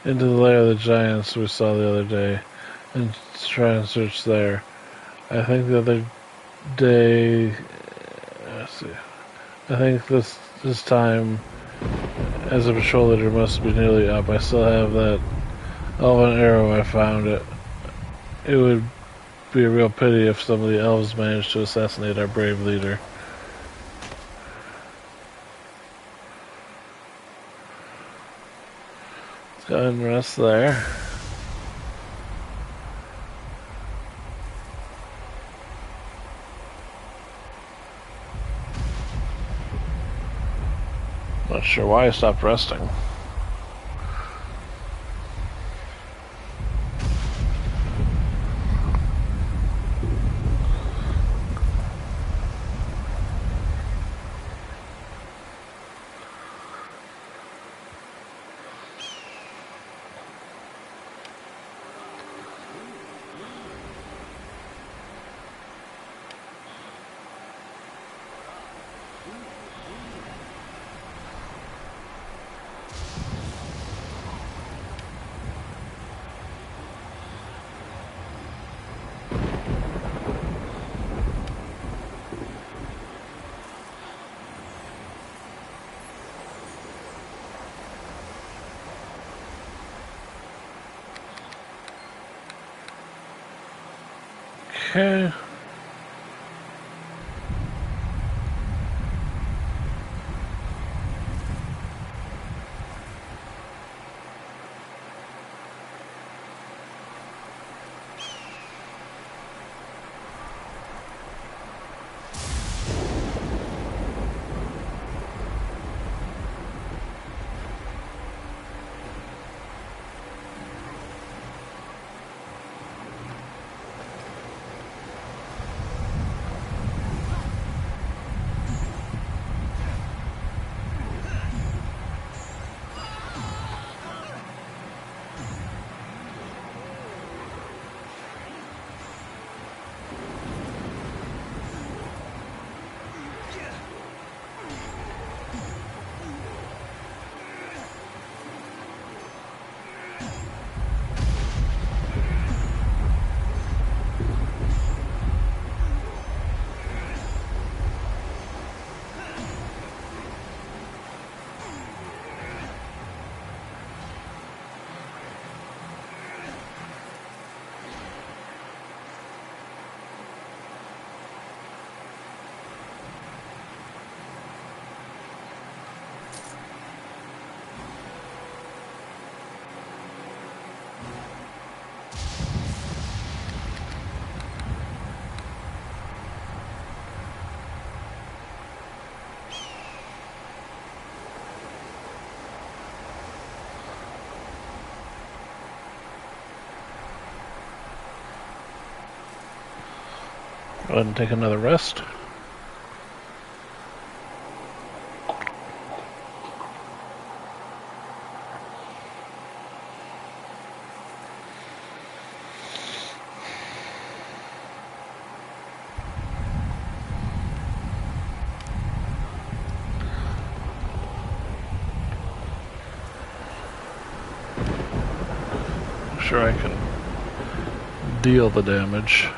Speaker 1: into the lair of the giants we saw the other day and try and search there. I think the other day. Let's see. I think this time, as a patrol leader, must be nearly up. I still have that elven arrow I found. It would be a real pity if some of the elves managed to assassinate our brave leader. Let's go ahead and rest there. Not sure why I stopped resting. Okay. Go ahead and take another rest. Sure I can deal the damage.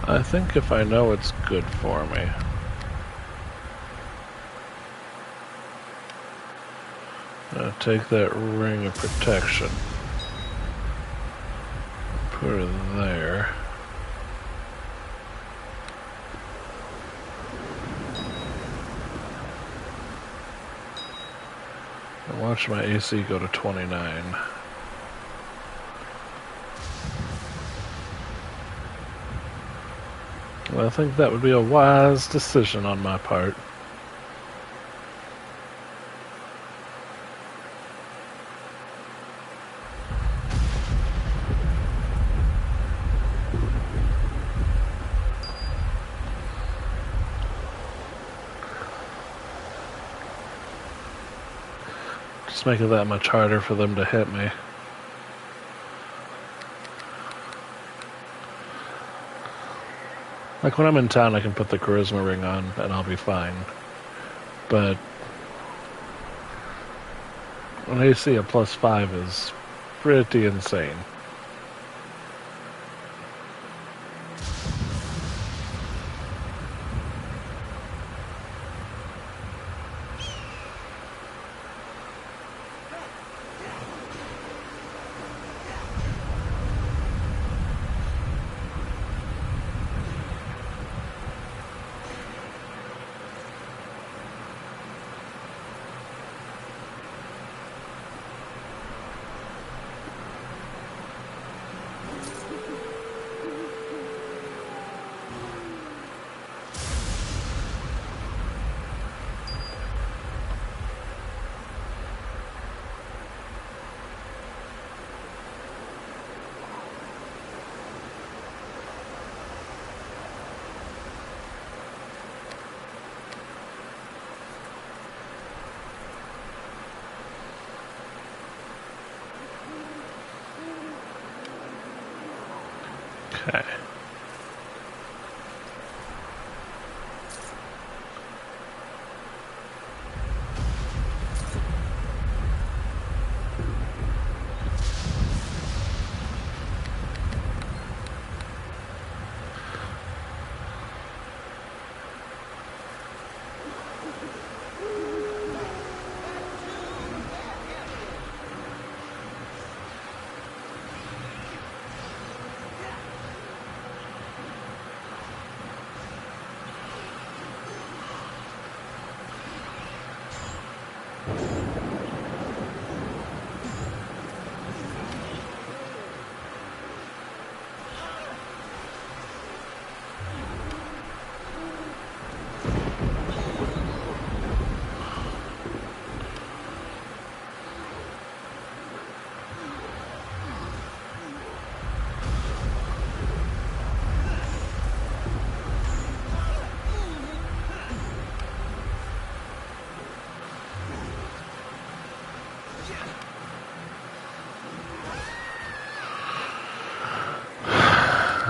Speaker 1: I think if I know it's good for me. I'll take that ring of protection. Put it there. Watch my AC go to 29. Well, I think that would be a wise decision on my part. Just make it that much harder for them to hit me. Like when I'm in town, I can put the charisma ring on and I'll be fine. But an AC of +5 is pretty insane. Okay.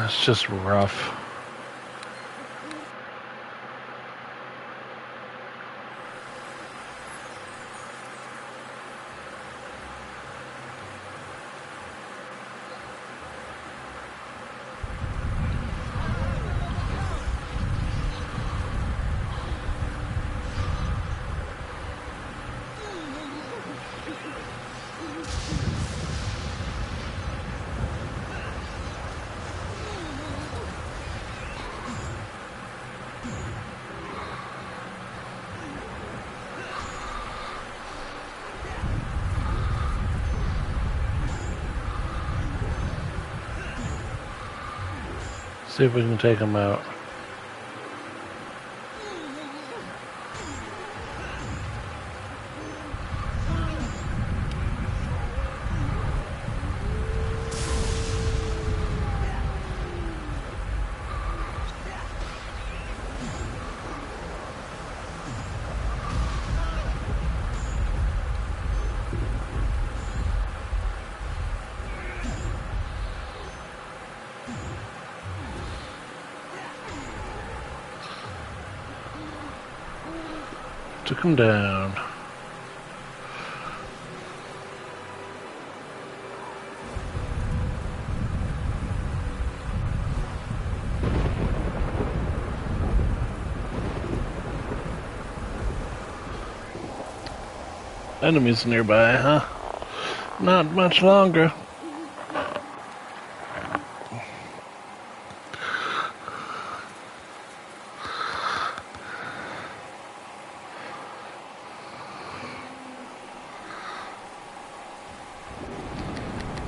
Speaker 1: It's just rough. See if we can take them out. Took him down. Enemies nearby, huh? Not much longer.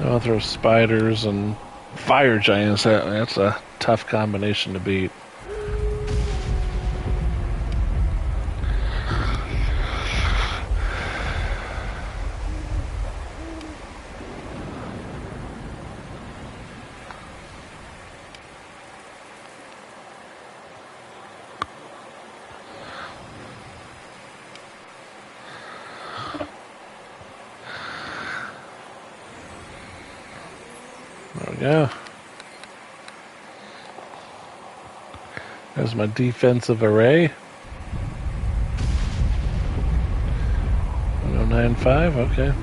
Speaker 1: I'll throw spiders and fire giants at me. That's a tough combination to beat. There we go. There's my defensive array. 1095, okay.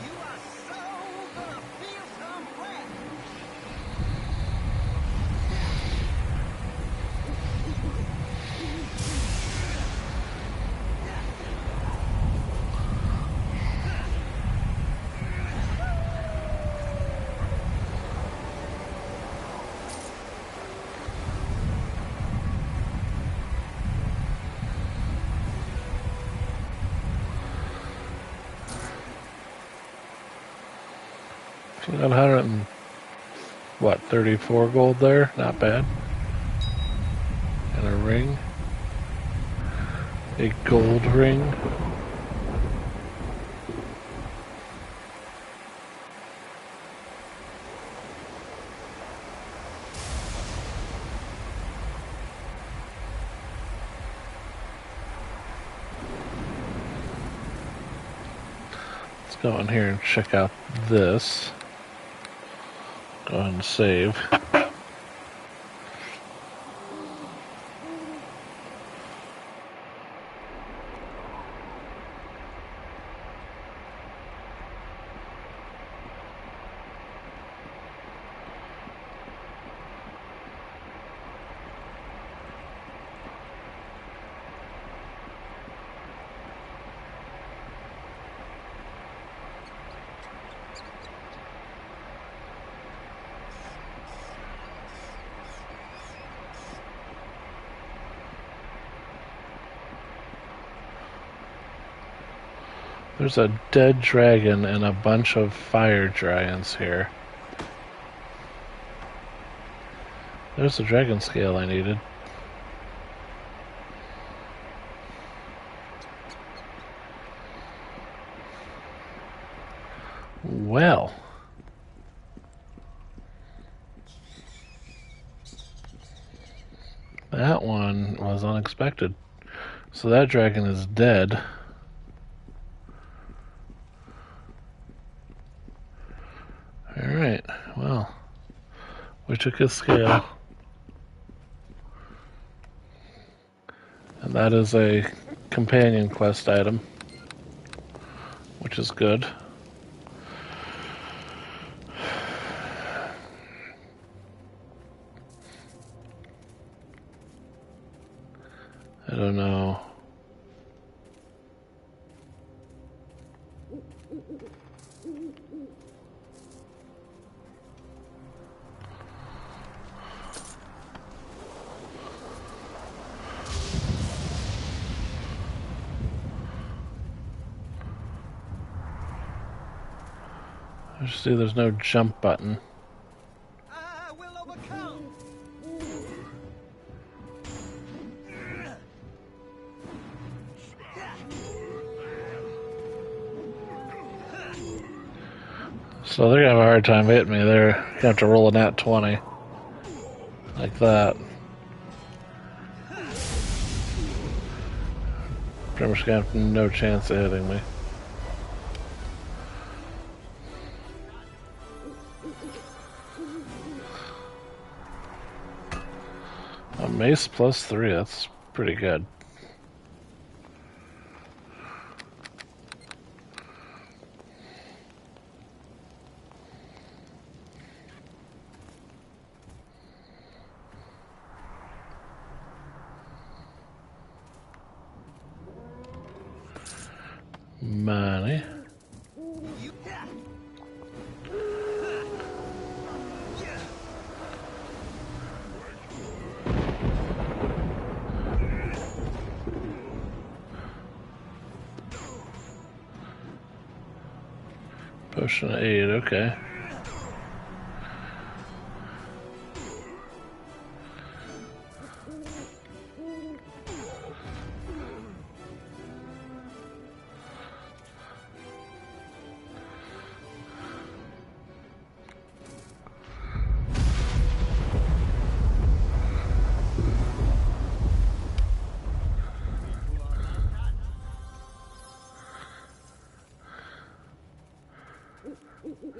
Speaker 2: You are so gonna feel some wrath.
Speaker 1: So we got 100 and, what, 34 gold there? Not bad. And a ring. A gold ring. Let's go in here and check out this. Go ahead and save. There's a dead dragon and a bunch of fire giants here. There's the dragon scale I needed. Well. That one was unexpected. So that dragon is dead. Alright, well. We took his scale. And that is a companion quest item, which is good. I don't know. I just see there's no jump button.
Speaker 2: I will overcome.
Speaker 1: So they're gonna have a hard time hitting me. They're gonna have to roll a nat 20. Like that. Pretty much gonna have no chance of hitting me. A mace plus 3, that's pretty good. Money. Potion of aid, okay.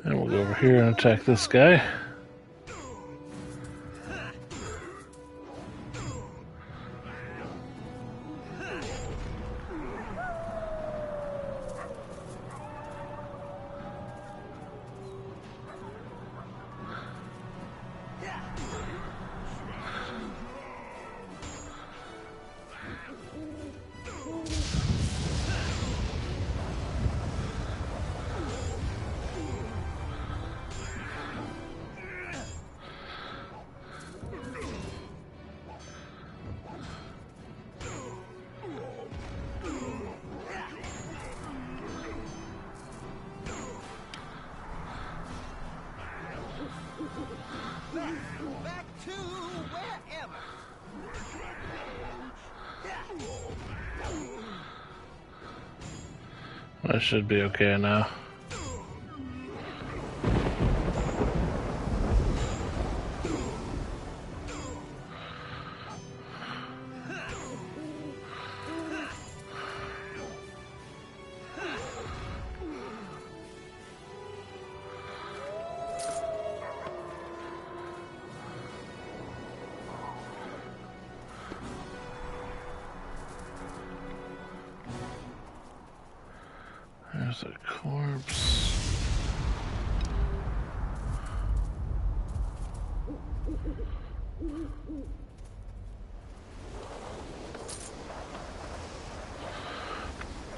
Speaker 1: And we'll go over here and attack this guy.
Speaker 2: Back to wherever.
Speaker 1: I should be okay now. There's a corpse.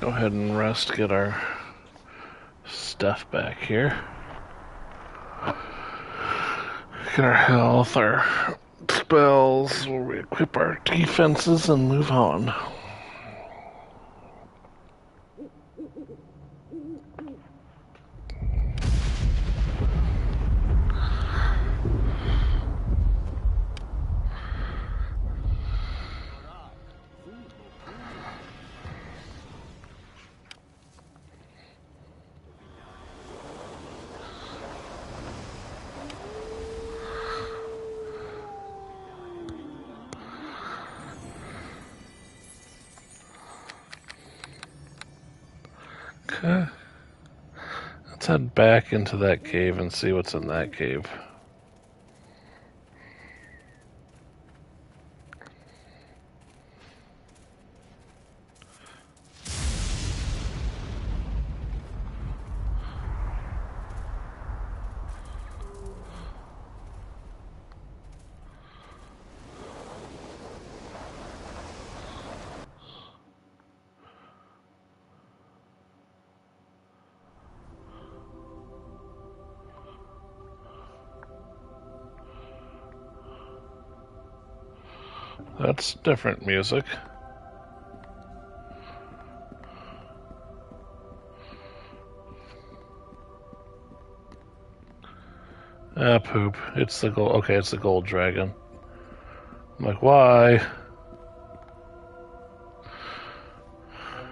Speaker 1: Go ahead and rest, get our stuff back here. Get our health, our spells, we'll re-equip our defenses and move on. Okay. Let's head back into that cave and see what's in that cave. That's different music. Ah, poop. It's the gold. Okay, it's the gold dragon. I'm like, why?
Speaker 4: For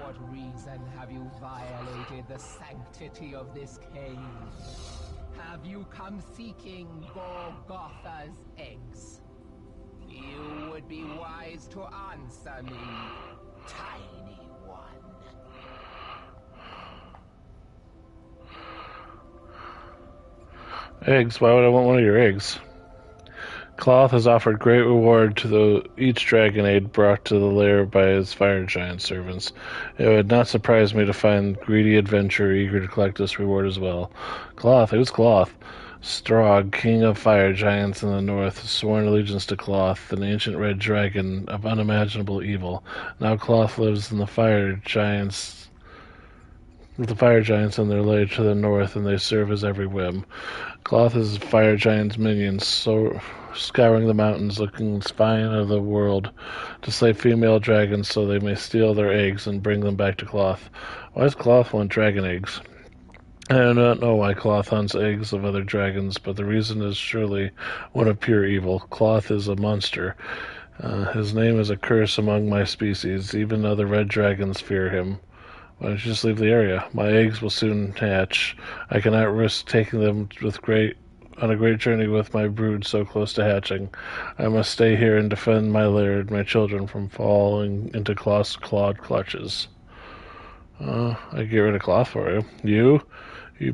Speaker 4: what reason have you violated the sanctity of this cave? Have you come seeking Golgotha's eggs? You would be wise to answer me, tiny one.
Speaker 1: Eggs? Why would I want one of your eggs? Cloth has offered great reward to each dragon aid brought to the lair by his fire giant servants. It would not surprise me to find greedy adventurer eager to collect this reward as well. Cloth? Who's Cloth? Strahd, king of fire giants in the north, sworn allegiance to Cloth, an ancient red dragon of unimaginable evil. Now Cloth lives in the fire giants with the fire giants in their lair to the north, and they serve as every whim. Cloth is fire giants' minions, so scouring the mountains, looking spying of the world to slay female dragons so they may steal their eggs and bring them back to Cloth. Why does Cloth want dragon eggs? I do not know why Cloth hunts eggs of other dragons, but the reason is surely one of pure evil. Cloth is a monster. His name is a curse among my species. Even other red dragons fear him. Why don't you just leave the area? My eggs will soon hatch. I cannot risk taking them on a great journey with my brood so close to hatching. I must stay here and defend my lair and my children from falling into clawed clutches. I get rid of Cloth for you.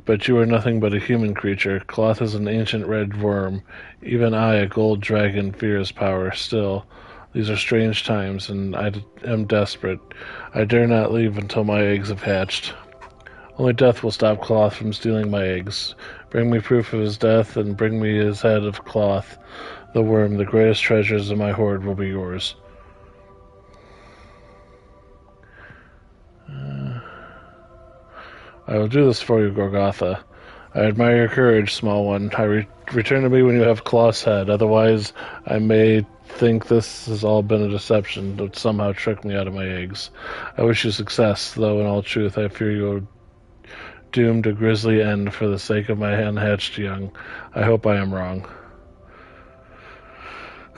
Speaker 1: But you are nothing but a human creature. Cloth is an ancient red worm. Even I, a gold dragon, fear his power. Still, these are strange times, and I am desperate. I dare not leave until my eggs have hatched. Only death will stop Cloth from stealing my eggs. Bring me proof of his death, and bring me his head of Cloth, the worm. The greatest treasures of my hoard will be yours. I will do this for you, Gorgotha. I admire your courage, small one. Return to me when you have Cloth's head. Otherwise, I may think this has all been a deception to somehow trick me out of my eggs. I wish you success, though in all truth I fear you are doomed a grisly end for the sake of my unhatched young. I hope I am wrong.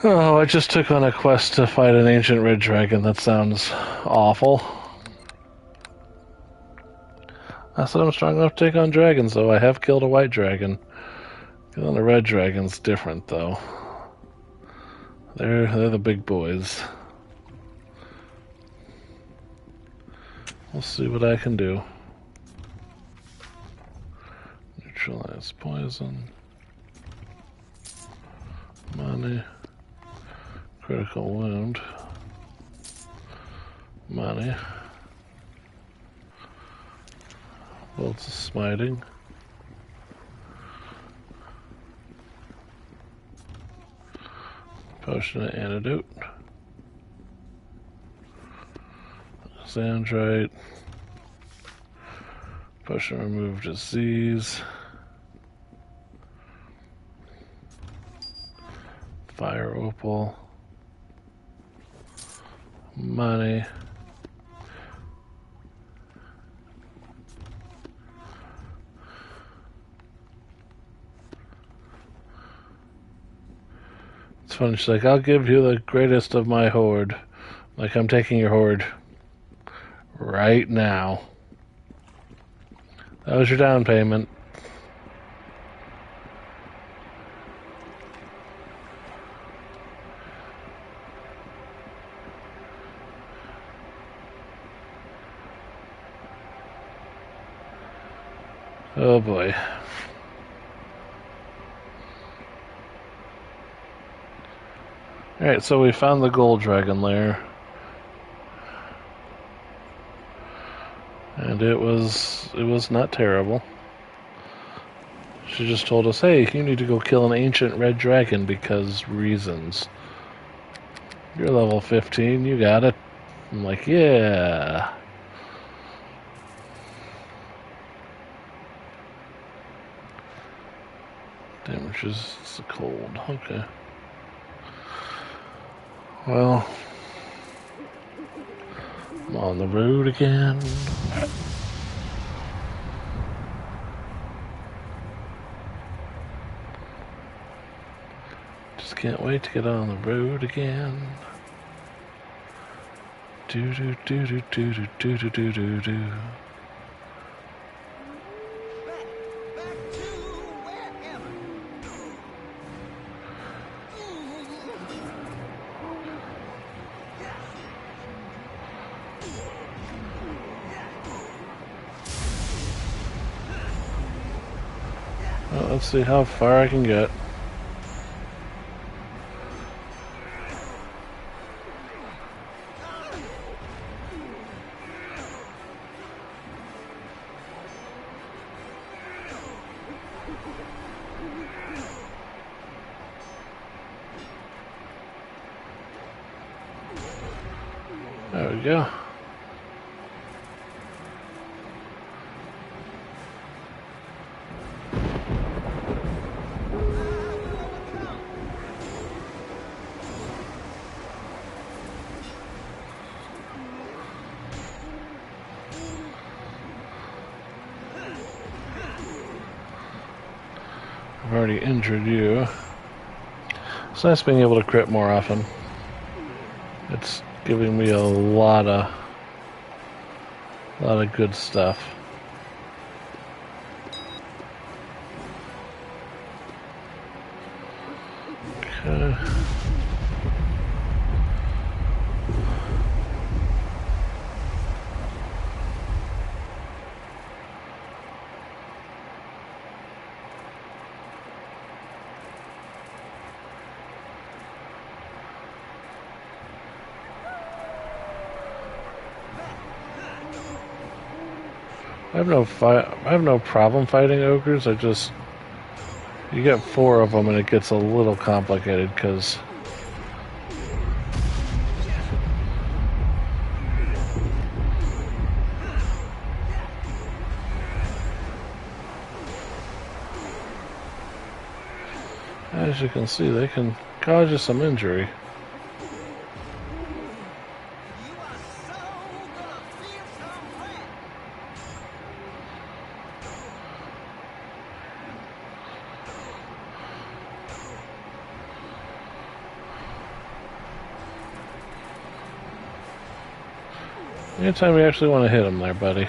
Speaker 1: Oh, I just took on a quest to fight an ancient red dragon. That sounds awful. I said I'm strong enough to take on dragons, though. I have killed a white dragon. Killing a red dragon's different, though. They're the big boys. We'll see what I can do. Neutralize poison. Money. Critical wound. Money. Bolts of smiting. Potion of antidote. Xandrite. Potion remove disease. Fire opal. Money. It's funny, she's like, I'll give you the greatest of my hoard. Like, I'm taking your hoard right now. That was your down payment. Oh boy. Alright, so we found the gold dragon lair. And it was not terrible. She just told us, hey, you need to go kill an ancient red dragon because reasons. You're level 15, you got it. I'm like, yeah. Damages the cold, okay. Well, I'm on the road again. Just can't wait to get on the road again. Do do do do do do do do do do do. Well, let's see how far I can get. There we go. I've already injured you. It's nice being able to crit more often. It's giving me a lot of good stuff. Okay. I have no problem fighting ogres. You get 4 of them and it gets a little complicated because as you can see, they can cause you some injury. Anytime you actually want to hit them there, buddy.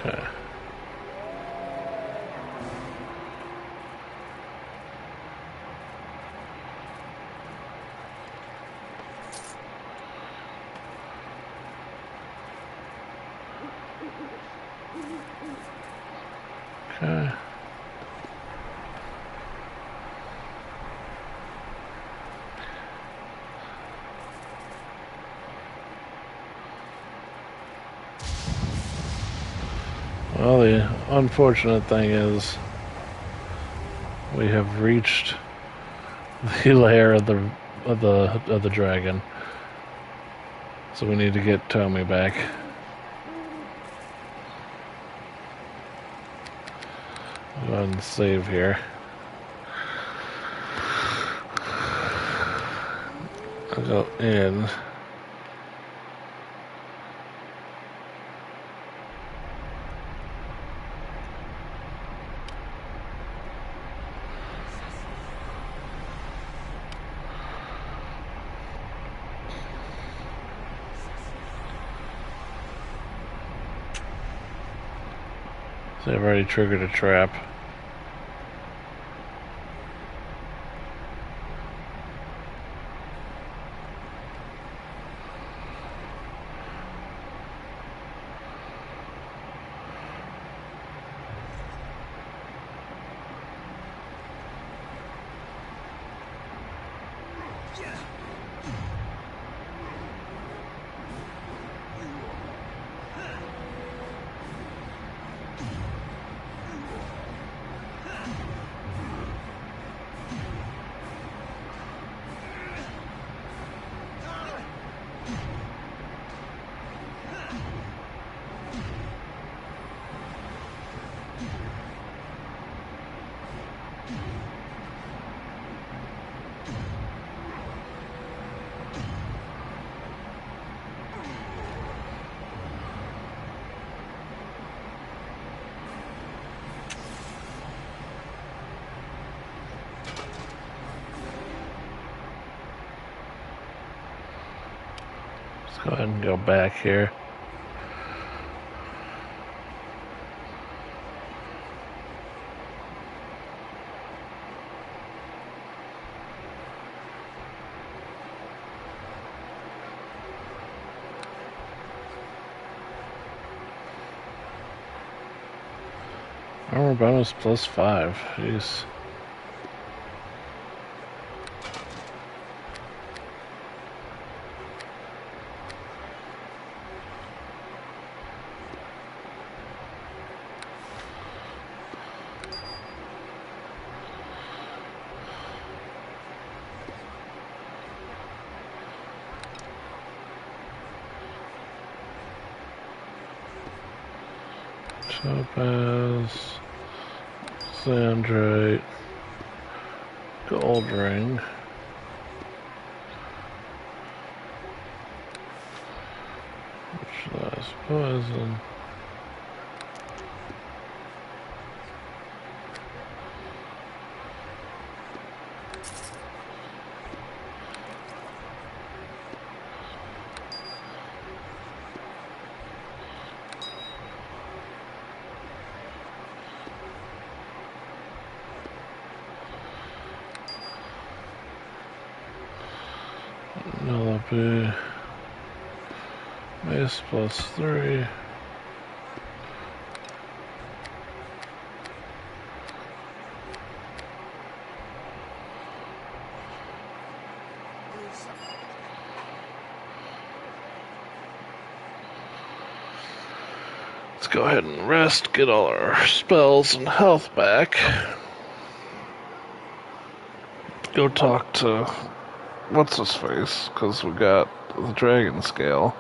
Speaker 1: Okay. Okay. Well, the unfortunate thing is we have reached the lair of the dragon. So we need to get Tommy back. Go ahead and save here. I'll go in. So I've already triggered a trap. Let's go ahead and go back here. Armor bonus +5. Jeez. Topaz, Sandrite, Gold Ring. Which last poison. Nullipy. Mace +3. Let's go ahead and rest, get all our spells and health back. Go talk to what's his face, because we got the dragon scale.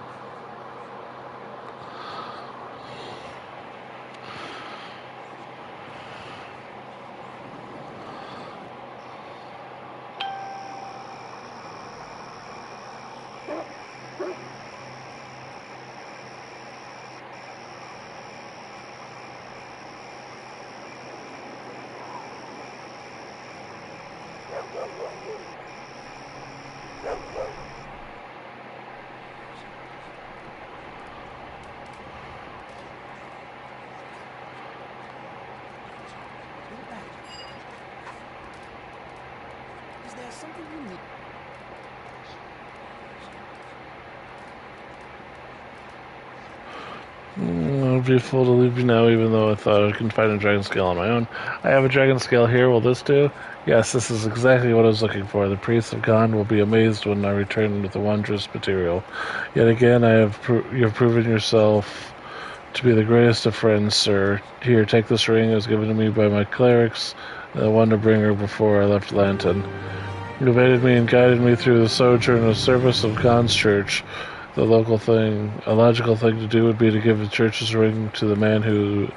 Speaker 2: Is there something you need?
Speaker 1: It would be a fool to leave you now, even though I thought I could find a dragon scale on my own. I have a dragon scale here. Will this do? Yes, this is exactly what I was looking for. The priests of Gond will be amazed when I return with the wondrous material. Yet again, you have proven yourself to be the greatest of friends, sir. Here, take this ring. It was given to me by my clerics, the Wonder Bringer, before I left Lanton. You evaded me and guided me through the sojourn of service of Gond's church. A logical thing to do would be to give the church's ring to the man who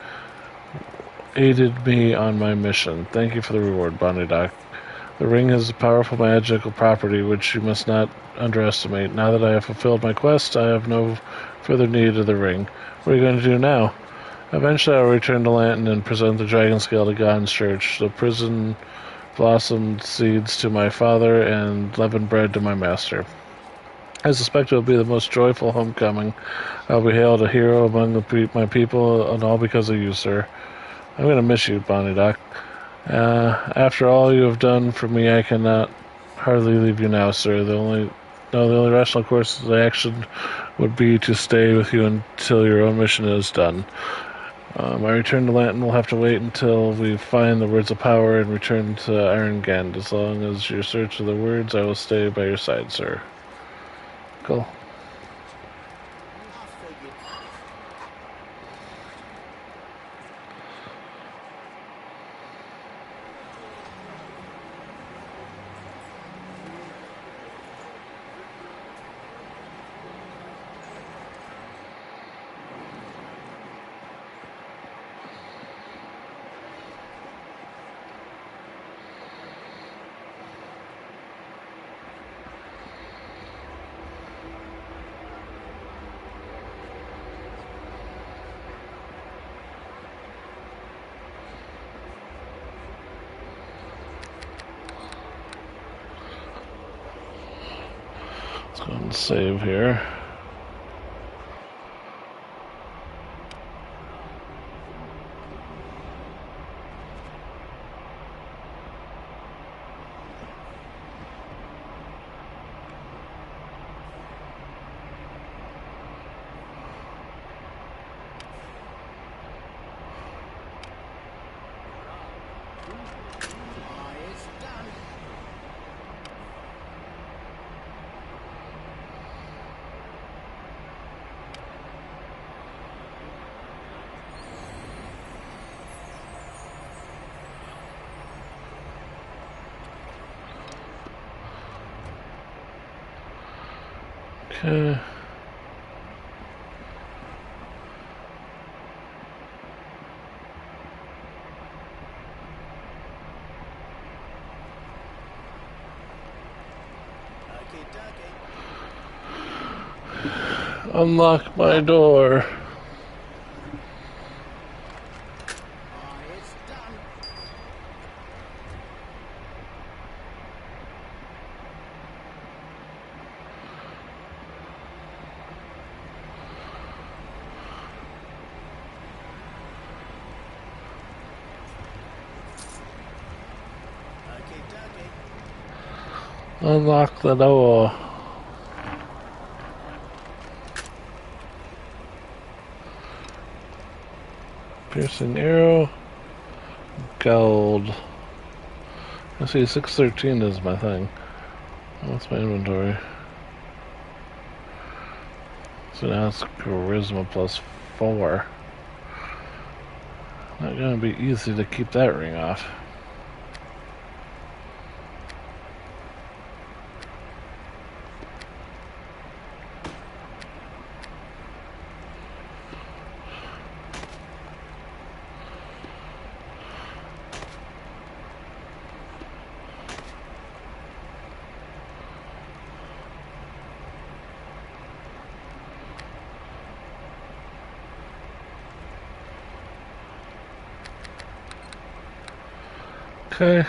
Speaker 1: aided me on my mission. Thank you for the reward, Bonnie Doc. The ring has a powerful magical property which you must not underestimate. Now that I have fulfilled my quest, I have no further need of the ring. What are you going to do now? Eventually I will return to Lanton and present the dragon scale to Gond's church. The prison blossomed seeds to my father and leavened bread to my master. I suspect it will be the most joyful homecoming. I'll be hailed a hero among my people, and all because of you, sir. I'm going to miss you, Bonnie Doc. After all you have done for me, I cannot hardly leave you now, sir. The only rational course of action would be to stay with you until your own mission is done. My return to Lanton will have to wait until we find the words of power and return to Erengand. As long as you search for the words, I will stay by your side, sir. Cool. Let's go and save here. Okay. Unlock my door.
Speaker 2: It's done.
Speaker 1: Unlock the door. Piercing arrow. Gold. I see 613 is my thing. What's my inventory? So now it's charisma plus 4. Not gonna be easy to keep that ring off. Okay.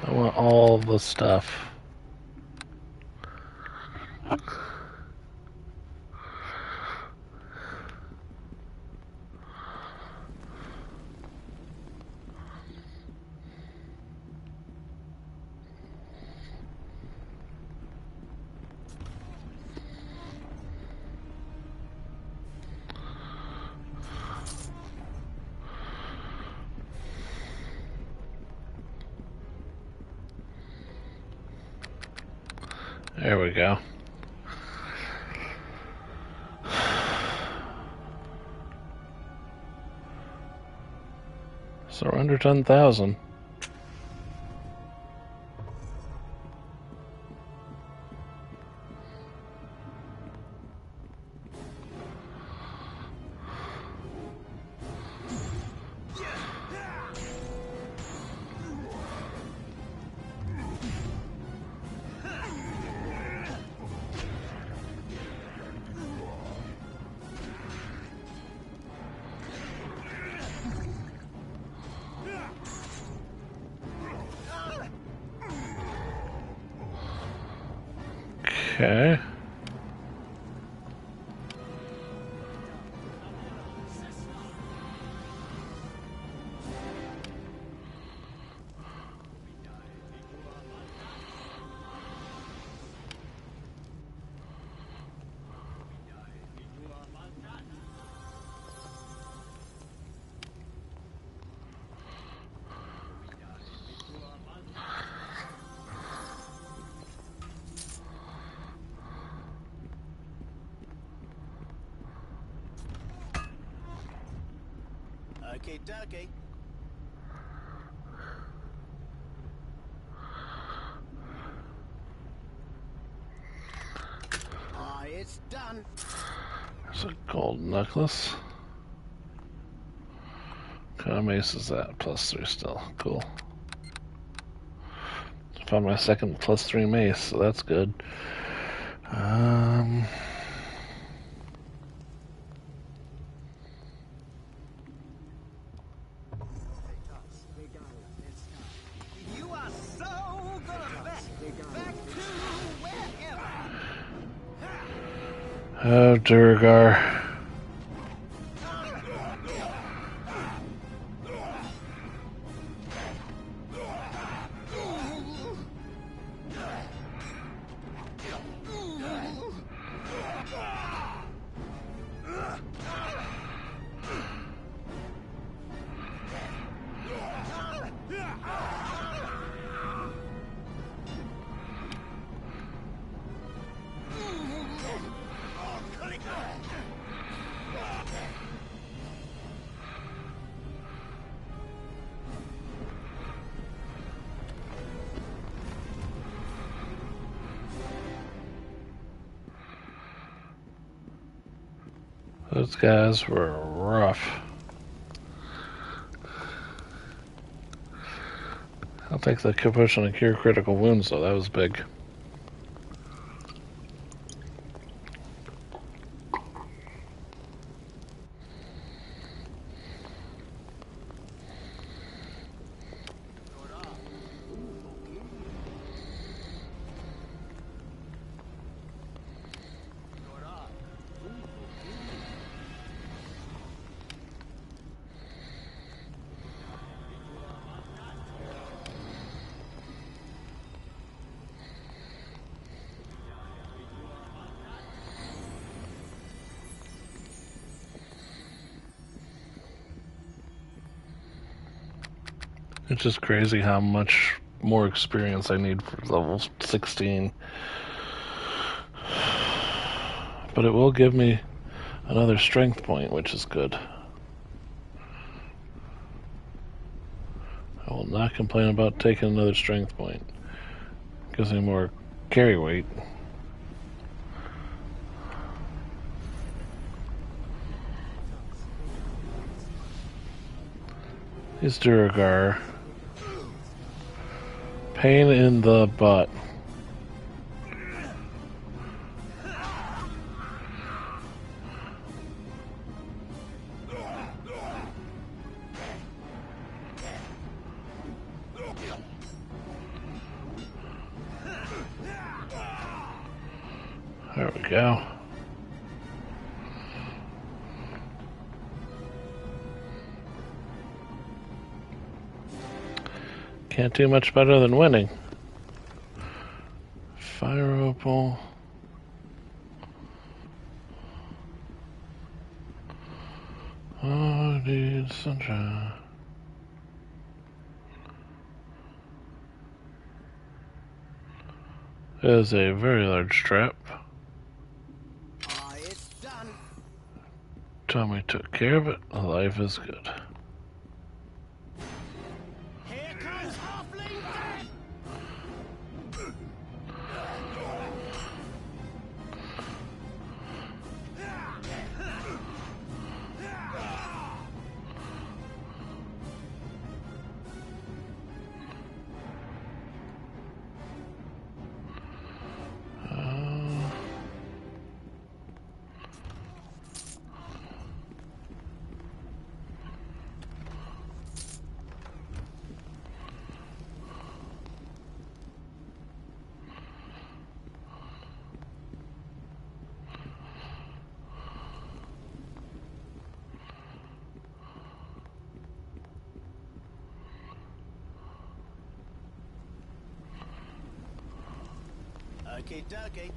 Speaker 1: I want all the stuff. There we go. So we're under 10,000. Okay.
Speaker 2: Okay, dokie. It's done.
Speaker 1: There's a gold necklace. What kind of mace is that? +3 still. Cool. Found my second +3 mace, so that's good.
Speaker 2: You are so gonna back to wherever.
Speaker 1: Oh, Durgar. Those guys were rough. I'll take the potion and cure critical wounds, though. That was big. It's just crazy how much more experience I need for level 16. But it will give me another strength point, which is good. I will not complain about taking another strength point. Gives me more carry weight. He's Duragar. Pain in the butt. There we go. Can't do much better than winning. Fire opal. Oh, I need sunshine. It is a very large trap.
Speaker 2: It's done.
Speaker 1: Tommy took care of it. Life is good.
Speaker 2: Here comes Halfling Death! Okie dokie.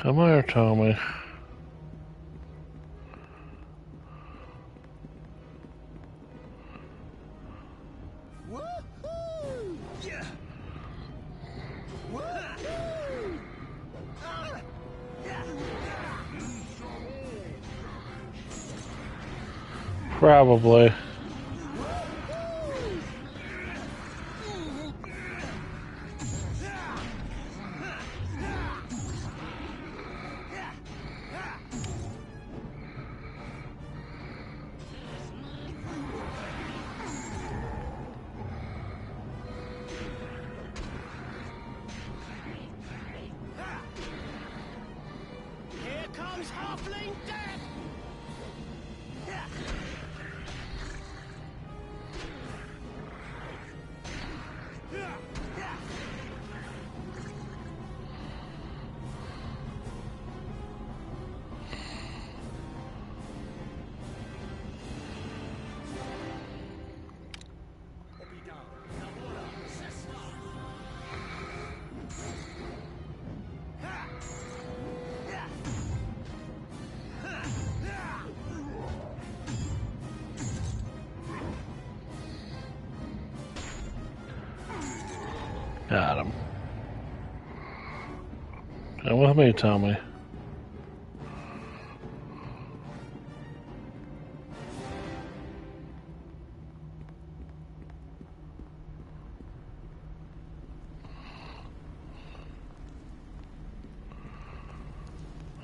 Speaker 1: Come here, Tommy.
Speaker 2: Woohoo! Yeah. Woohoo!
Speaker 1: Probably.
Speaker 2: Here comes Halfling Death!
Speaker 1: Got him. Come with me, Tommy.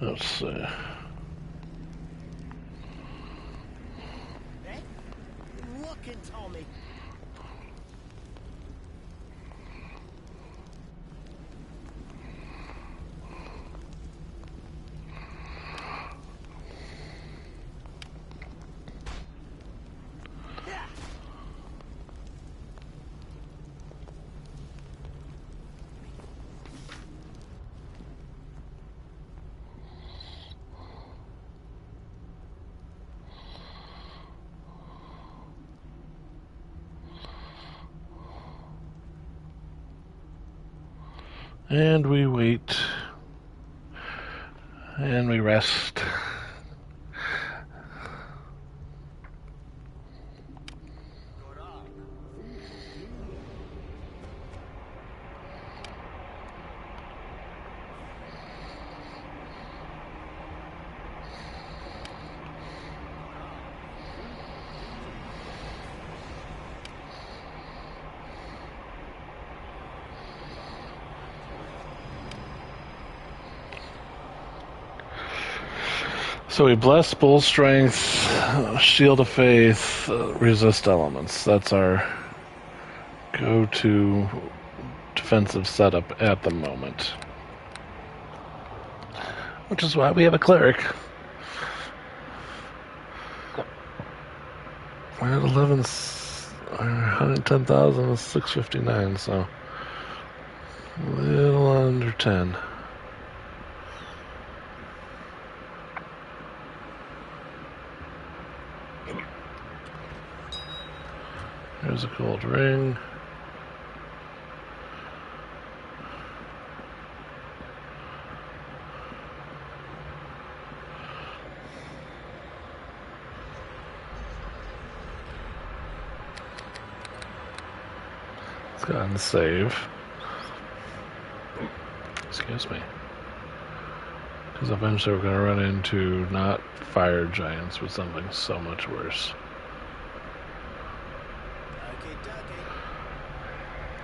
Speaker 1: Let's see.
Speaker 2: Eh? Look at Tommy.
Speaker 1: And we wait. And we rest. So we bless bull strength, shield of faith, resist elements. That's our go-to defensive setup at the moment. Which is why we have a cleric. We're at 110,000 is 659, so a little under 10. There's a gold ring. Let's go ahead and save. Excuse me. Because eventually we're going to run into not fire giants, but something so much worse.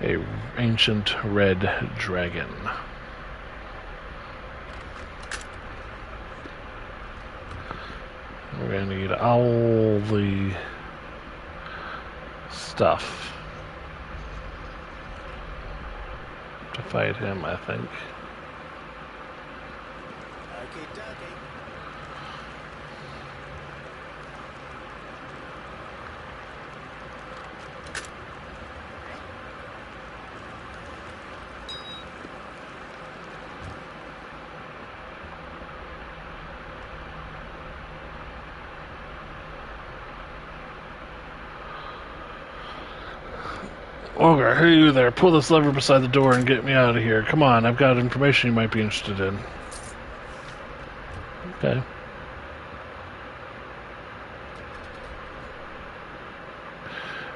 Speaker 1: A ancient red dragon. We're going to need all the stuff to fight him, I think. Ogre, hey you there, pull this lever beside the door and get me out of here. Come on, I've got information you might be interested in. Okay.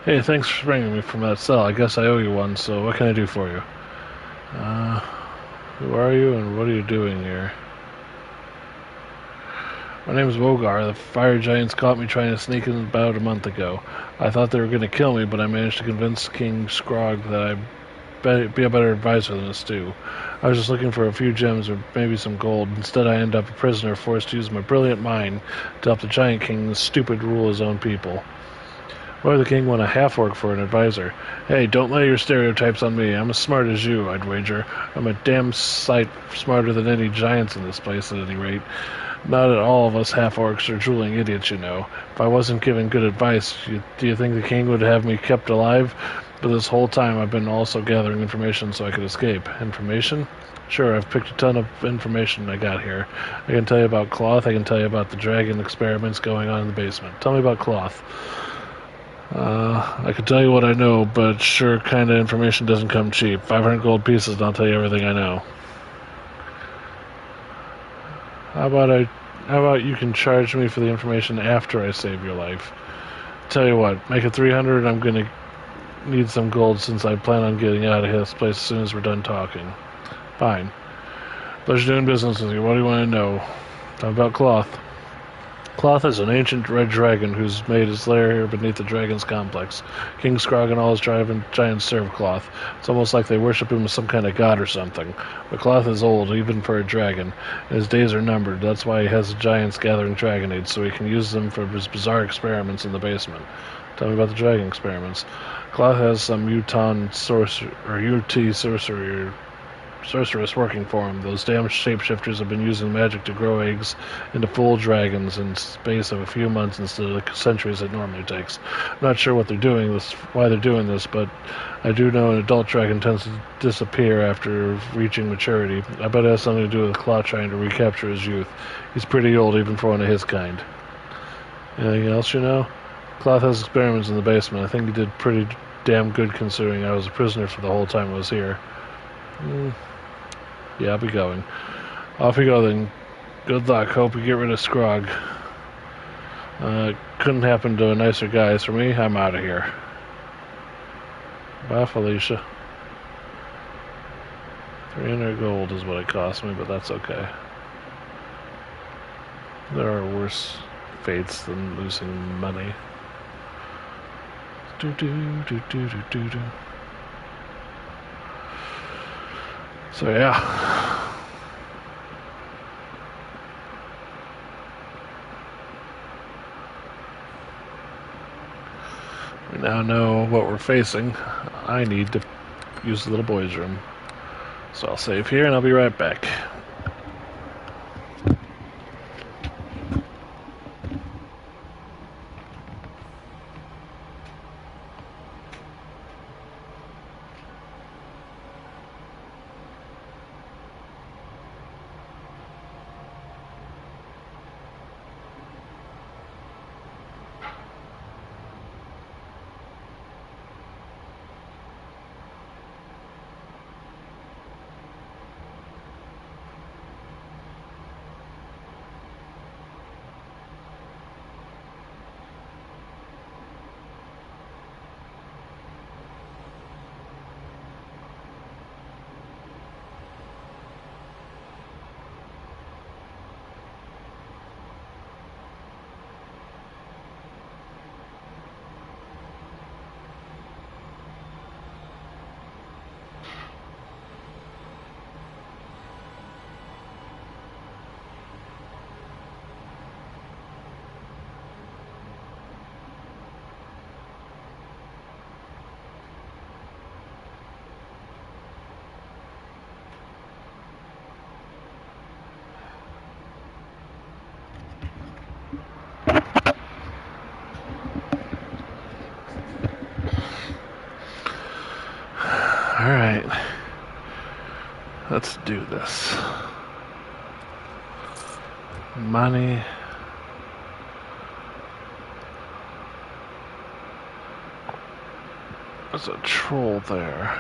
Speaker 1: Hey, thanks for bringing me from that cell. I guess I owe you one, so what can I do for you? Who are you and what are you doing here? My name is Wogar. The fire giants caught me trying to sneak in about a month ago. I thought they were going to kill me, but I managed to convince King Scrog that I'd be a better advisor than a stew. I was just looking for a few gems or maybe some gold. Instead, I end up a prisoner forced to use my brilliant mind to help the giant king stupid rule his own people. Why would the king want a half-orc for an advisor? Hey, don't lay your stereotypes on me. I'm as smart as you, I'd wager. I'm a damn sight smarter than any giants in this place, at any rate. Not at all of us half-orcs are drooling idiots, you know. If I wasn't given good advice, do you think the king would have me kept alive? But this whole time I've been also gathering information so I could escape. Information? Sure, I've picked a ton of information I got here. I can tell you about cloth, I can tell you about the dragon experiments going on in the basement. Tell me about cloth. I can tell you what I know, but sure kind of information doesn't come cheap. 500 gold pieces and I'll tell you everything I know. How about you can charge me for the information after I save your life? Tell you what, make it 300 and I'm gonna need some gold since I plan on getting out of this place as soon as we're done talking. Fine. Pleasure doing business with you. What do you want to know? Talk about cloth. Cloth is an ancient red dragon who's made his lair here beneath the dragon's complex. King Scrog and all his giants serve Cloth. It's almost like they worship him as some kind of god or something. But Cloth is old, even for a dragon, and his days are numbered. That's why he has the giants gathering dragonades, so he can use them for his bizarre experiments in the basement. Tell me about the dragon experiments. Cloth has some UT sorceress working for him. Those damn shapeshifters have been using magic to grow eggs into full dragons in space of a few months instead of the centuries it normally takes. I'm not sure why they're doing this, but I do know an adult dragon tends to disappear after reaching maturity. I bet it has something to do with Claw trying to recapture his youth. He's pretty old even for one of his kind. Anything else you know? Cloth has experiments in the basement. I think he did pretty damn good considering I was a prisoner for the whole time I was here. Yeah, I'll be going. Off we go then. Good luck. Hope you get rid of Scrog. Couldn't happen to a nicer guy. As for me, I'm out of here. Bye, Felicia. 300 gold is what it cost me, but that's okay. There are worse fates than losing money. So yeah. We now know what we're facing. I need to use the little boy's room. So I'll save here and I'll be right back. Alright. Let's do this. Money. There's a troll there.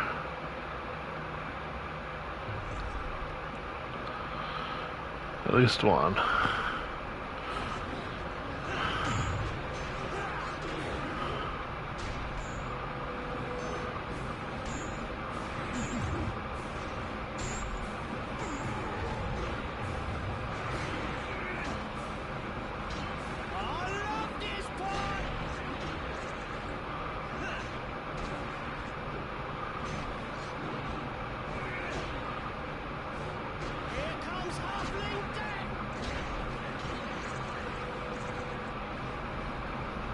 Speaker 1: At least one.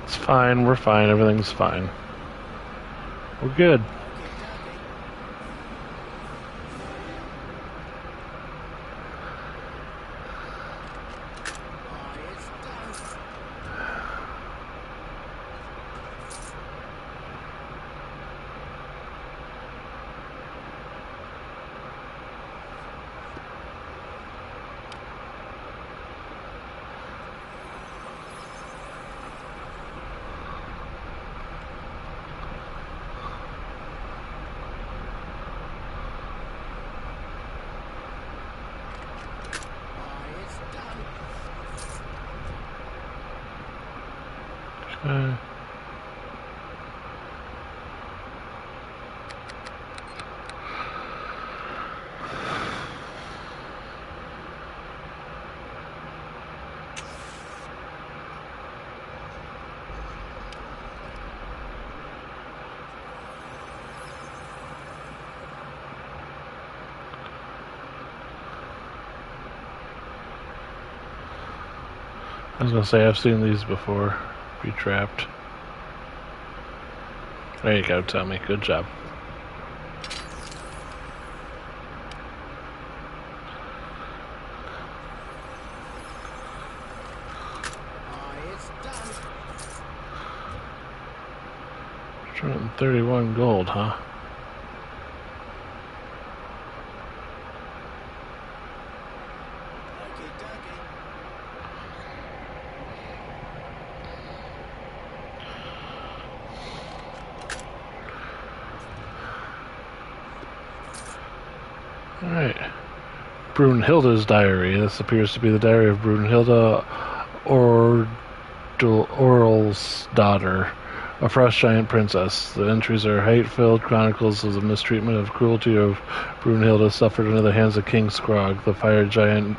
Speaker 1: It's fine, we're fine, everything's fine. We're good. I was gonna say, I've seen these before. Be trapped. There you go, Tommy. Good job.
Speaker 2: It's done.
Speaker 1: 231 gold, huh?
Speaker 2: Okie dokie.
Speaker 1: Alright. Brunhilde's diary. This appears to be the diary of Brunhilde Orl's daughter, a frost giant princess. The entries are hate-filled chronicles of the mistreatment and cruelty of Brunhilde suffered under the hands of King Skrog, the fire giant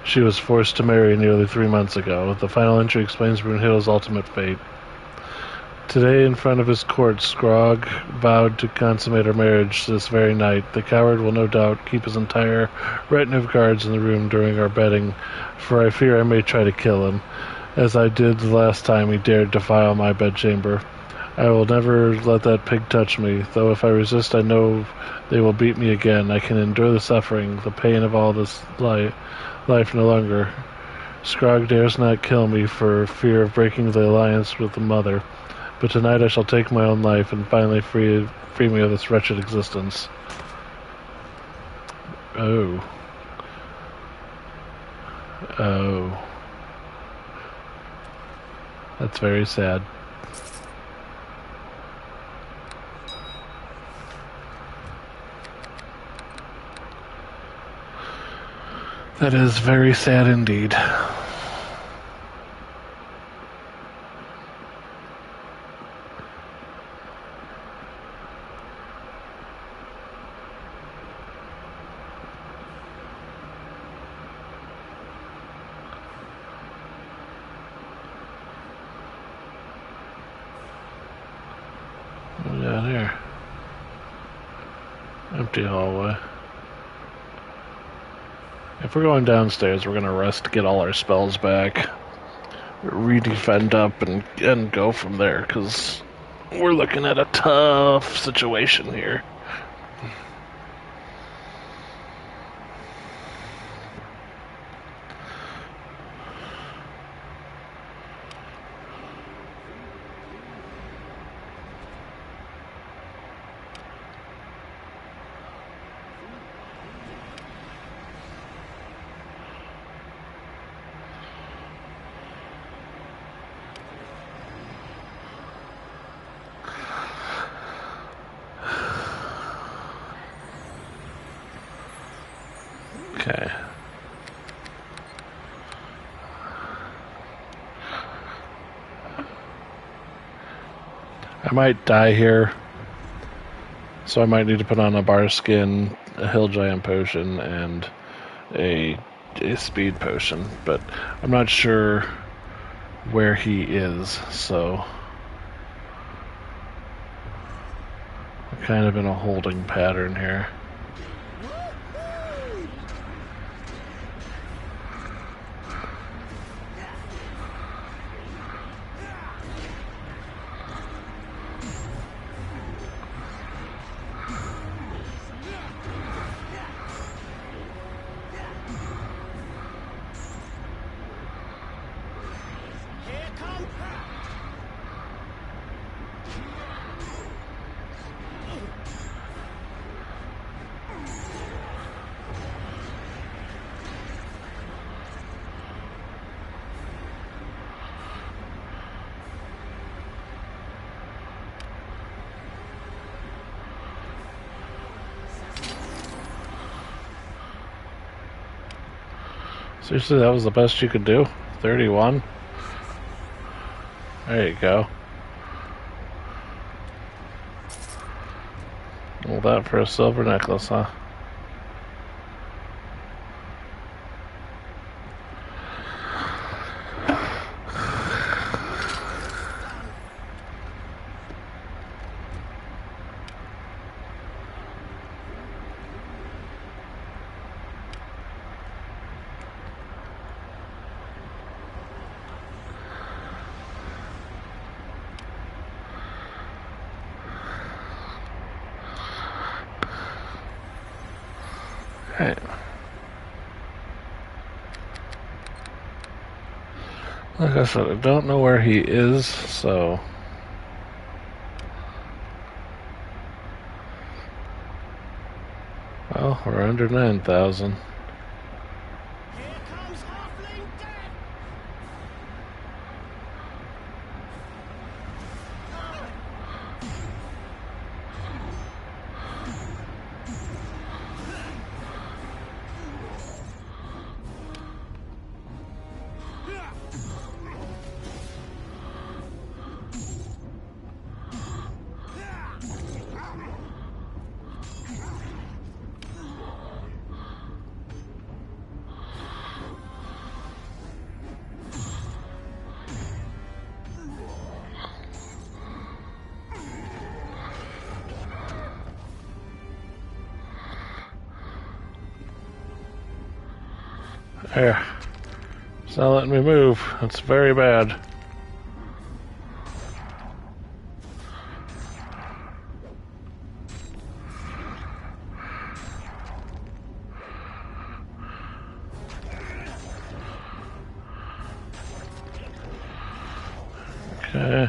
Speaker 1: she was forced to marry nearly 3 months ago. The final entry explains Brunhilde's ultimate fate. Today, in front of his court, Skrog vowed to consummate our marriage this very night. The coward will no doubt keep his entire retinue of guards in the room during our bedding, for I fear I may try to kill him, as I did the last time he dared defile my bedchamber. I will never let that pig touch me, though if I resist I know they will beat me again. I can endure the suffering, the pain of all this life no longer. Skrog dares not kill me for fear of breaking the alliance with the mother. But tonight I shall take my own life and finally free me of this wretched existence. Oh. Oh. That's very sad. That is very sad indeed. Down here. Empty hallway. If we're going downstairs, we're gonna rest to get all our spells back, re-defend up, and go from there, because we're looking at a tough situation here. Okay. I might die here, so I might need to put on a bar skin, a hill giant potion, and a speed potion, but I'm not sure where he is, so I'm kind of in a holding pattern here. Seriously, that was the best you could do? 31? There you go. All that for a silver necklace, huh? Alright. Like I said, I don't know where he is, so... Well, we're under 9,000.
Speaker 2: Here comes Halfling Death!
Speaker 1: There. It's not letting me move. It's very bad. Okay.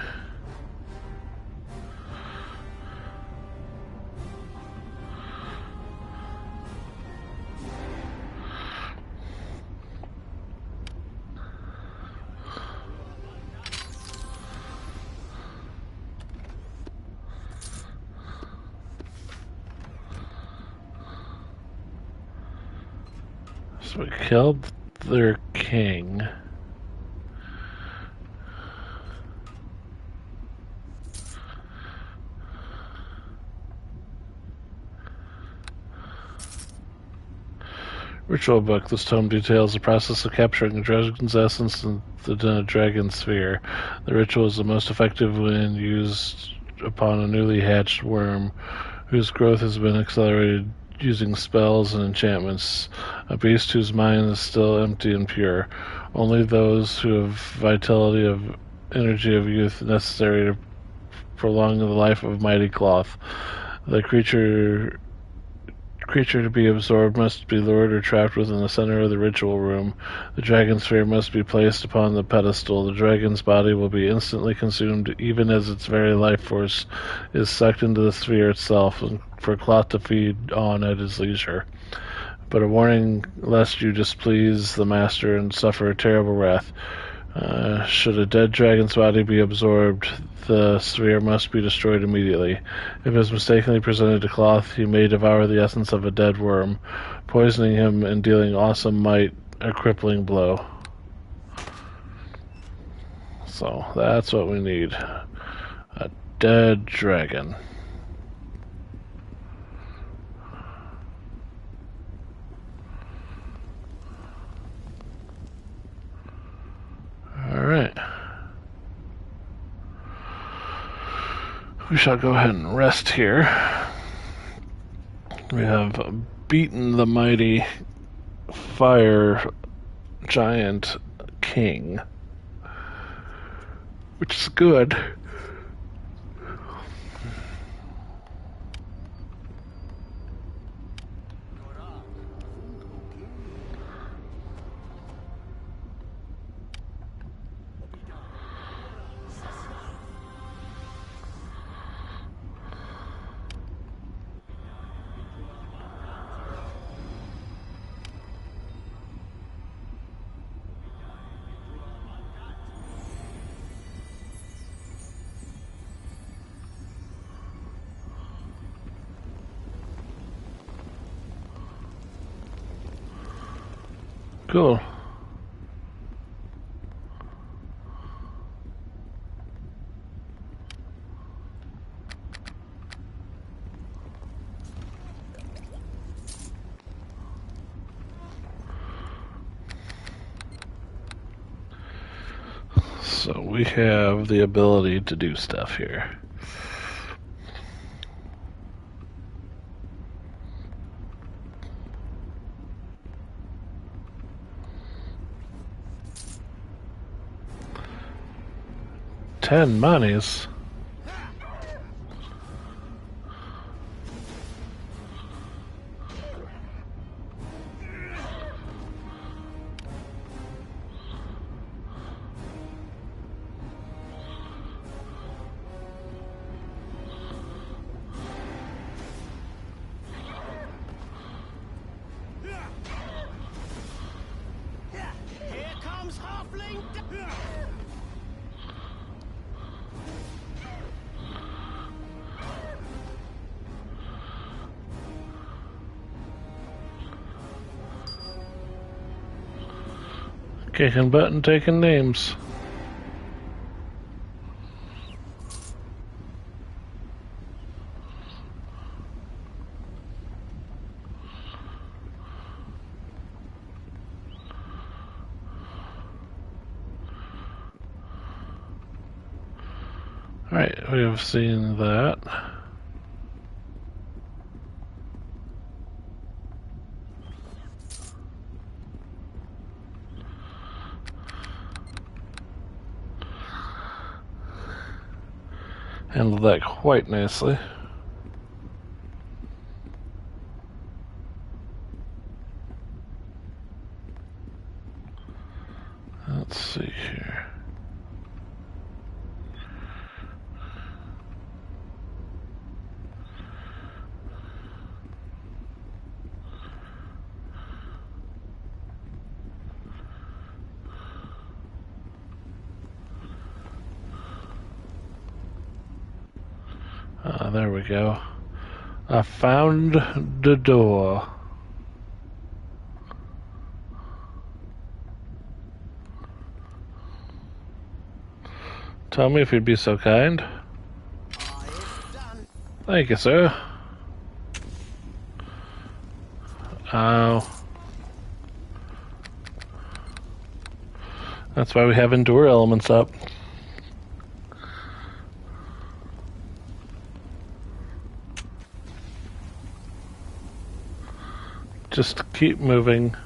Speaker 1: So we killed their king. Ritual book. This tome details the process of capturing a dragon's essence in the dragon sphere. The ritual is the most effective when used upon a newly hatched worm whose growth has been accelerated using spells and enchantments. A beast whose mind is still empty and pure. Only those who have vitality of energy of youth necessary to prolong the life of mighty cloth. The creature to be absorbed must be lured or trapped within the center of the ritual room. The dragon sphere must be placed upon the pedestal. The dragon's body will be instantly consumed even as its very life force is sucked into the sphere itself, for cloth to feed on at his leisure. But a warning lest you displease the master and suffer a terrible wrath. Should a dead dragon's body be absorbed, the sphere must be destroyed immediately. If it is mistakenly presented to Cloth, he may devour the essence of a dead worm, poisoning him and dealing awesome might a crippling blow. So that's what we need. A dead dragon. Alright. We shall go ahead and rest here. We have beaten the mighty fire giant king, which is good. Cool. So we have the ability to do stuff here. $10 monies. Kicking butt and taking names. Alright, we have seen that. Handled that quite nicely. Let's see here. There we go. I found the door. Tell me if you'd be so kind. Thank you, sir. Oh. That's why we have endure elements up. Just keep moving.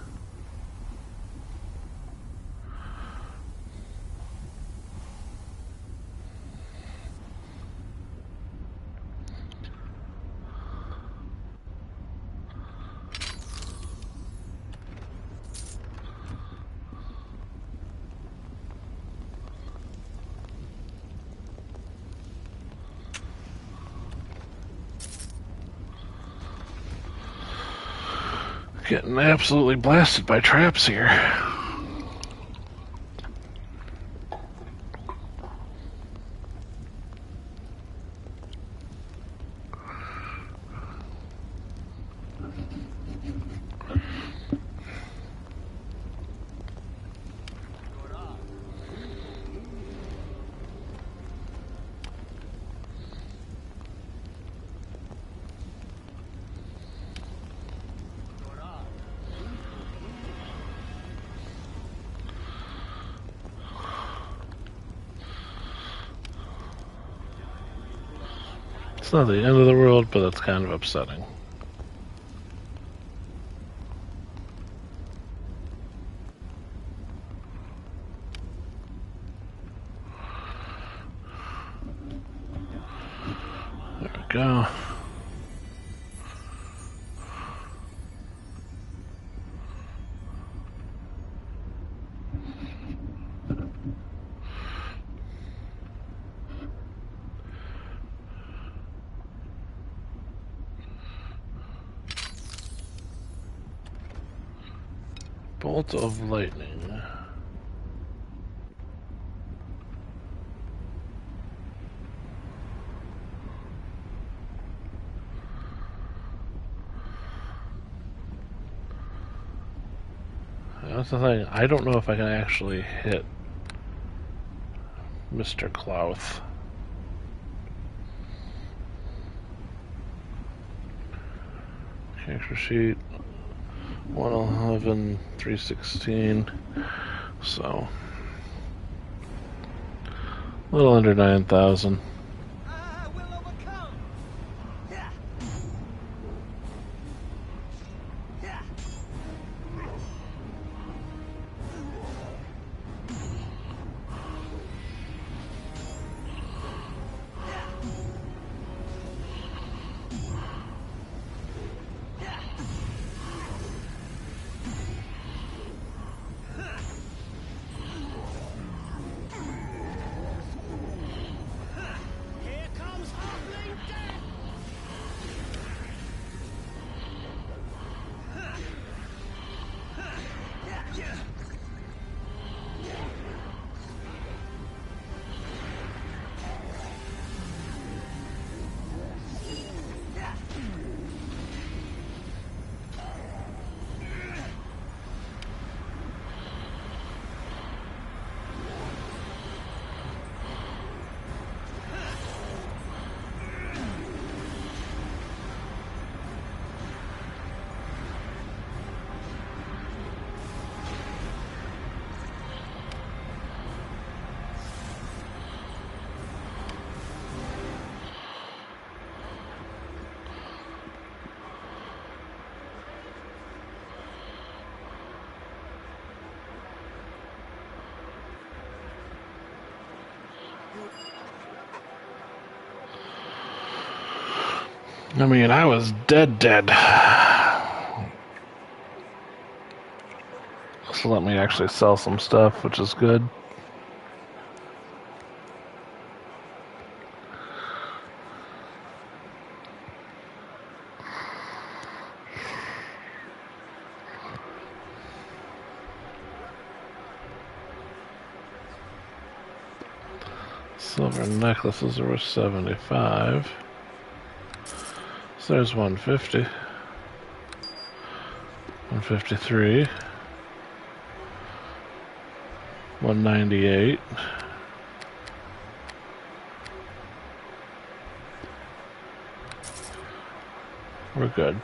Speaker 1: Getting absolutely blasted by traps here. It's not the end of the world, but it's kind of upsetting. There we go. Bolt of lightning. That's the thing. I don't know if I can actually hit Mr. Clouth. Character sheet 111, 316. So a little under 9,000. I mean, I was dead. So let me actually sell some stuff, which is good. Silver necklaces are worth 75. So there's 150. 153. 198. We're good.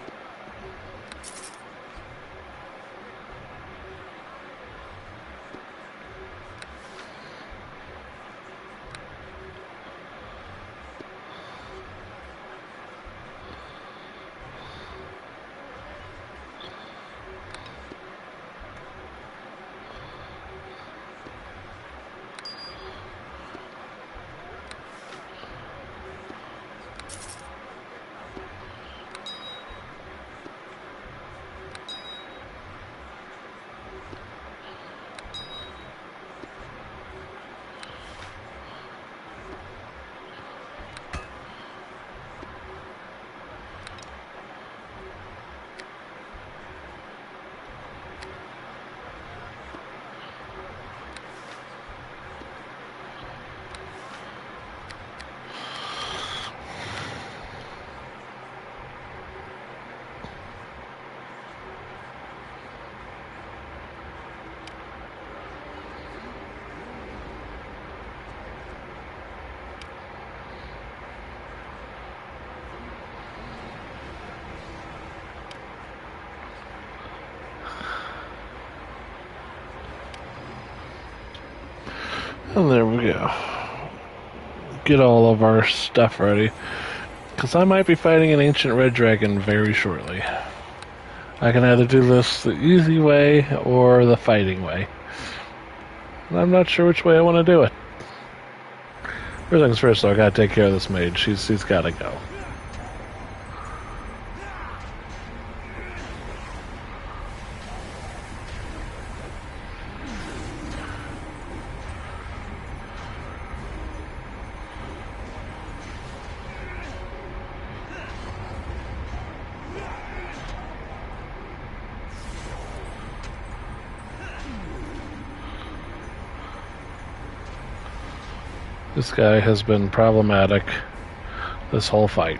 Speaker 1: And there we go. Get all of our stuff ready. Because I might be fighting an ancient red dragon very shortly. I can either do this the easy way or the fighting way. And I'm not sure which way I want to do it. First things first, though, I gotta take care of this mage. He's gotta go. This guy has been problematic this whole fight.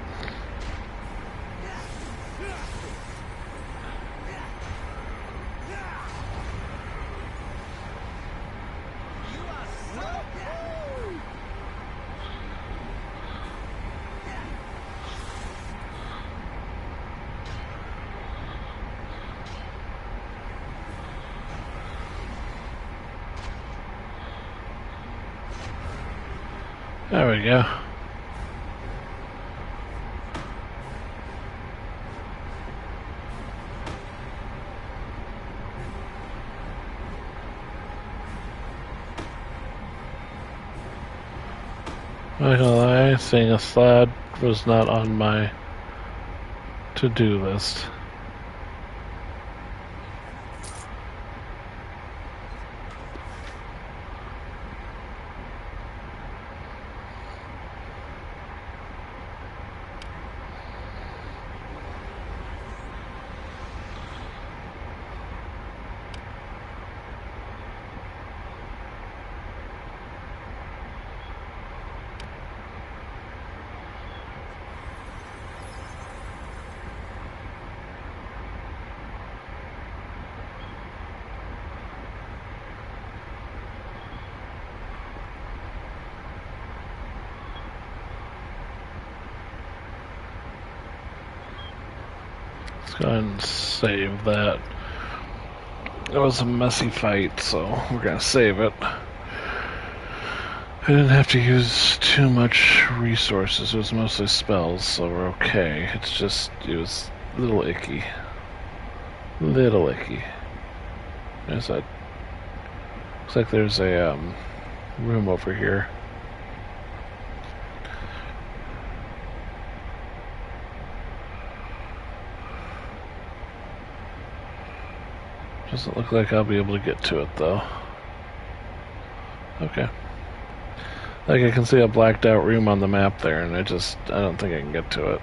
Speaker 1: There we go. Not gonna lie, seeing a slab was not on my to-do list. Let's go ahead and save that. It was a messy fight, so we're gonna save it. I didn't have to use too much resources. It was mostly spells, so we're okay. It's just, it was a little icky. Little icky. There's a... Looks like there's a room over here. Doesn't look like I'll be able to get to it, though. Okay. Like, I can see a blacked out room on the map there, and I don't think I can get to it.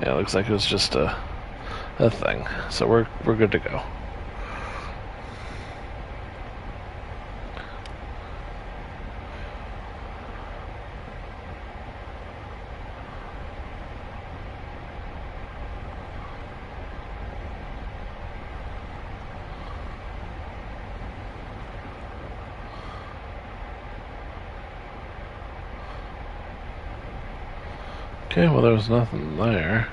Speaker 1: Yeah, it looks like it was just a thing. So we're good to go. Okay, well, there was nothing there.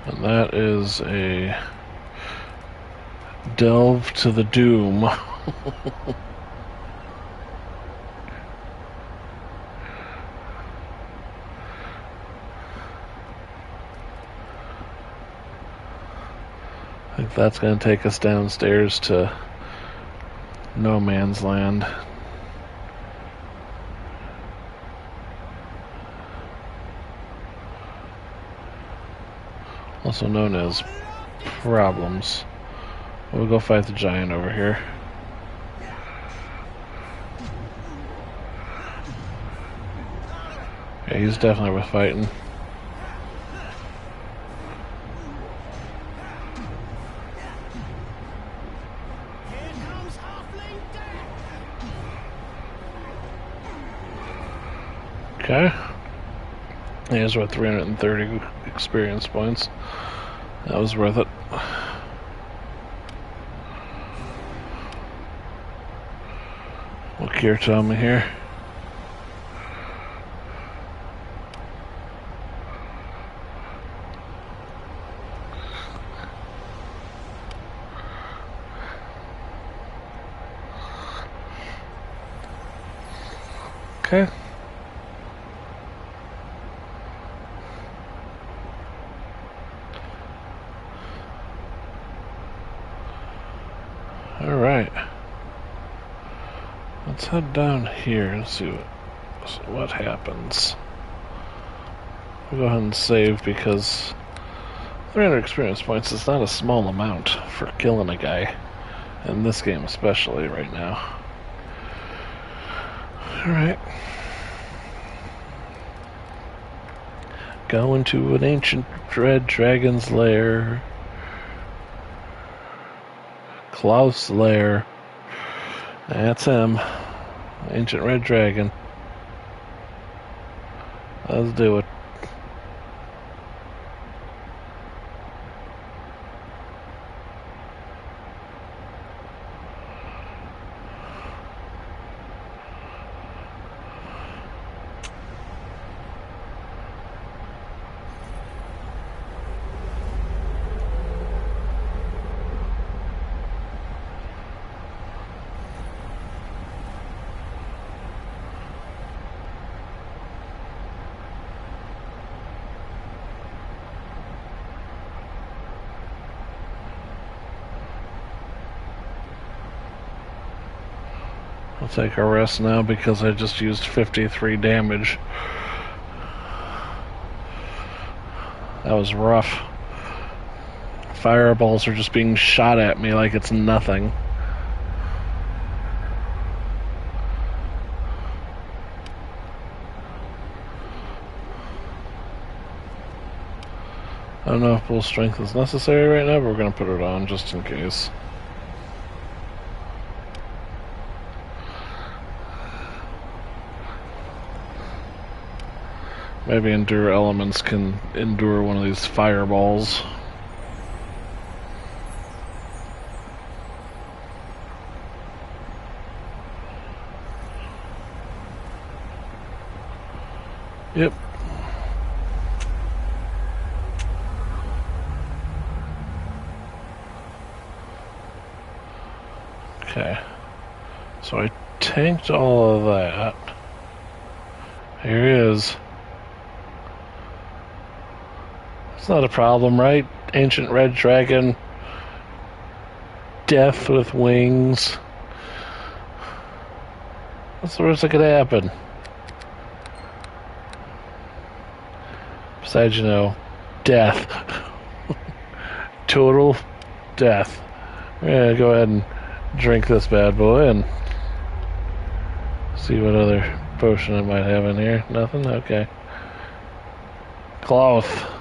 Speaker 1: And that is a delve to the doom. I think that's going to take us downstairs to no man's land. Also known as problems. We'll go fight the giant over here. Yeah, he's definitely worth fighting. Okay. Here's worth 330 experience points. That was worth it. We'll cure Tommy here. Okay. Alright. Let's head down here and see what happens. We'll go ahead and save because 300 experience points is not a small amount for killing a guy. In this game especially right now. Alright. Going to an ancient red dragon's lair. Klaus' lair. That's him. Ancient red dragon. Let's do it. I'll take a rest now because I just used 53 damage. That was rough. Fireballs are just being shot at me like it's nothing. I don't know if full strength is necessary right now, but we're going to put it on just in case. Maybe Endure Elements can endure one of these fireballs. Yep. Okay. So I tanked all of that. Here he is. It's not a problem, right? ancient red dragon, death with wings. What's the worst that could happen? Besides, death. Total death. We're gonna go ahead and drink this bad boy and see what other potion I might have in here. Nothing? Okay. Cloth.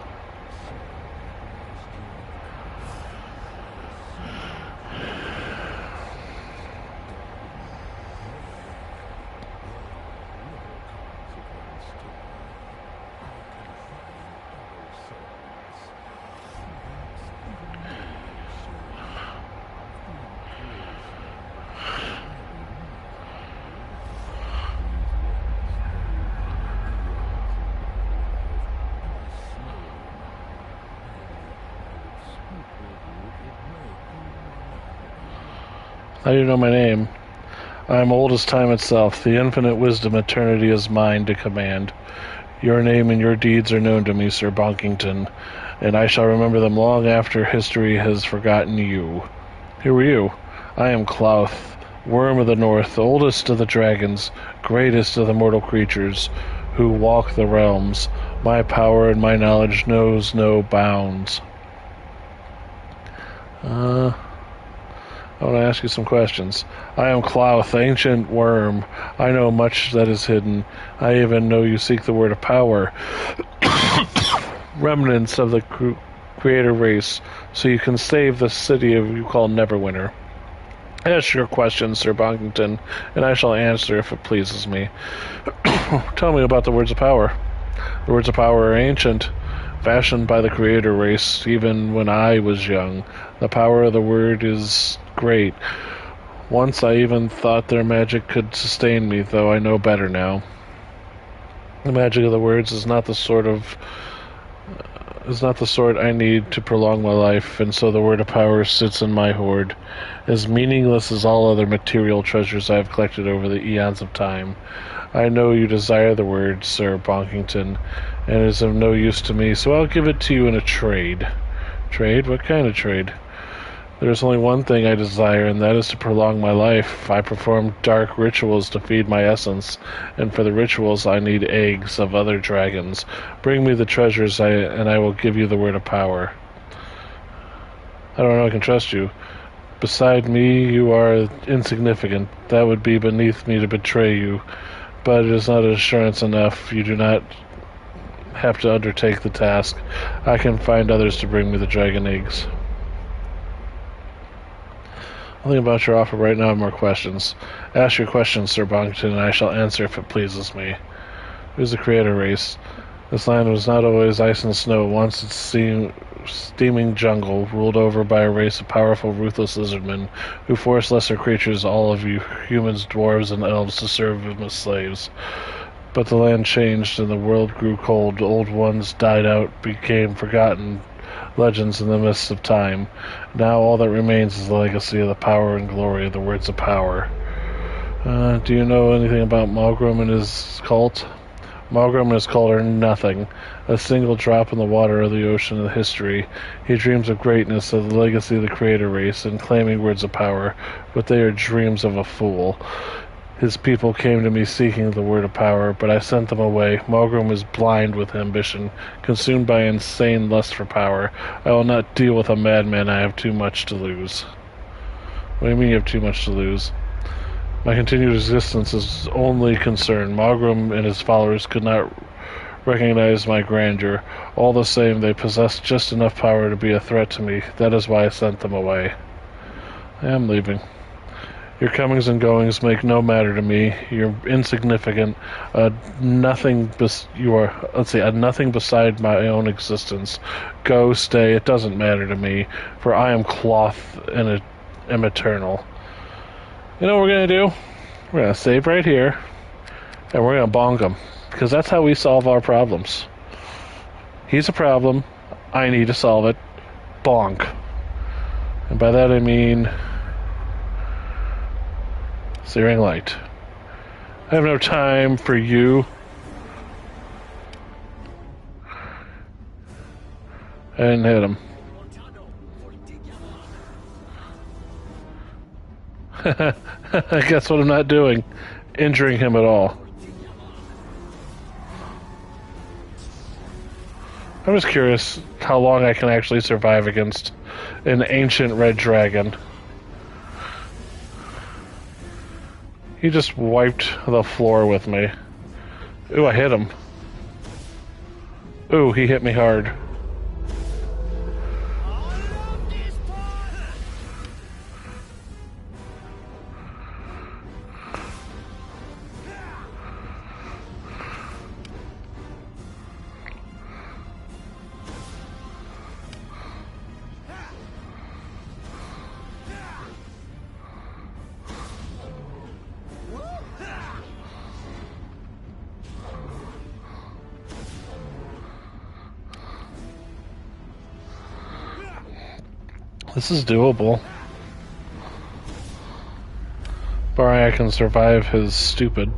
Speaker 1: How do you know my name? I am old as time itself. The infinite wisdom eternity is mine to command. Your name and your deeds are known to me, Sir Bonkington, and I shall remember them long after history has forgotten you. Who are you? I am Clouth, worm of the north, oldest of the dragons, greatest of the mortal creatures, who walk the realms. My power and my knowledge knows no bounds. I want to ask you some questions. I am Clouth, ancient worm. I know much that is hidden. I even know you seek the word of power. Remnants of the creator race, so you can save the city of you call Neverwinter. Ask your questions, Sir Bonkington, and I shall answer if it pleases me. Tell me about the words of power. The words of power are ancient, fashioned by the creator race, even when I was young. The power of the word is great. Once I even thought their magic could sustain me, though I know better now. The magic of the words is not the sort I need to prolong my life, and so the word of power sits in my hoard, as meaningless as all other material treasures I have collected over the eons of time. I know you desire the word, Sir Bonkington, and it is of no use to me, so I'll give it to you in a trade. Trade? What kind of trade? There is only one thing I desire, and that is to prolong my life. I perform dark rituals to feed my essence, and for the rituals I need eggs of other dragons. Bring me the treasures, and I will give you the word of power. I don't know I can trust you. Beside me, you are insignificant. That would be beneath me to betray you, but it is not assurance enough. You do not have to undertake the task. I can find others to bring me the dragon eggs. Nothing about your offer right now. I have more questions. Ask your questions, Sir Bonkington, and I shall answer if it pleases me. Who's the creator race? This land was not always ice and snow. Once its steaming jungle, ruled over by a race of powerful, ruthless lizardmen, who forced lesser creatures, all of you humans, dwarves, and elves, to serve them as slaves. But the land changed, and the world grew cold. Old ones died out, became forgotten legends in the mists of time. Now all that remains is the legacy of the power and glory of the words of power. Do you know anything about Malgrim and his cult? Malgrim and his cult are nothing. A single drop in the water of the ocean of history. He dreams of greatness, of the legacy of the creator race, and claiming words of power, but they are dreams of a fool. His people came to me seeking the word of power, but I sent them away. Malgrim is blind with ambition, consumed by insane lust for power. I will not deal with a madman. I have too much to lose. What do you mean you have too much to lose? My continued existence is only concern. Malgrim and his followers could not recognize my grandeur. All the same, they possess just enough power to be a threat to me. That is why I sent them away. I am leaving. Your comings and goings make no matter to me. You're insignificant. Nothing beside my own existence. Go, stay. It doesn't matter to me, for I am Cloth and am eternal. You know what we're gonna do? We're gonna save right here, and we're gonna bonk him, because that's how we solve our problems. He's a problem. I need to solve it. Bonk. And by that I mean Searing Light. I have no time for you. I didn't hit him. Guess what I'm not doing? Injuring him at all. I'm just curious how long I can actually survive against an ancient red dragon. He just wiped the floor with me. Ooh, I hit him. Ooh, he hit me hard. This is doable. Barring I can survive his stupid.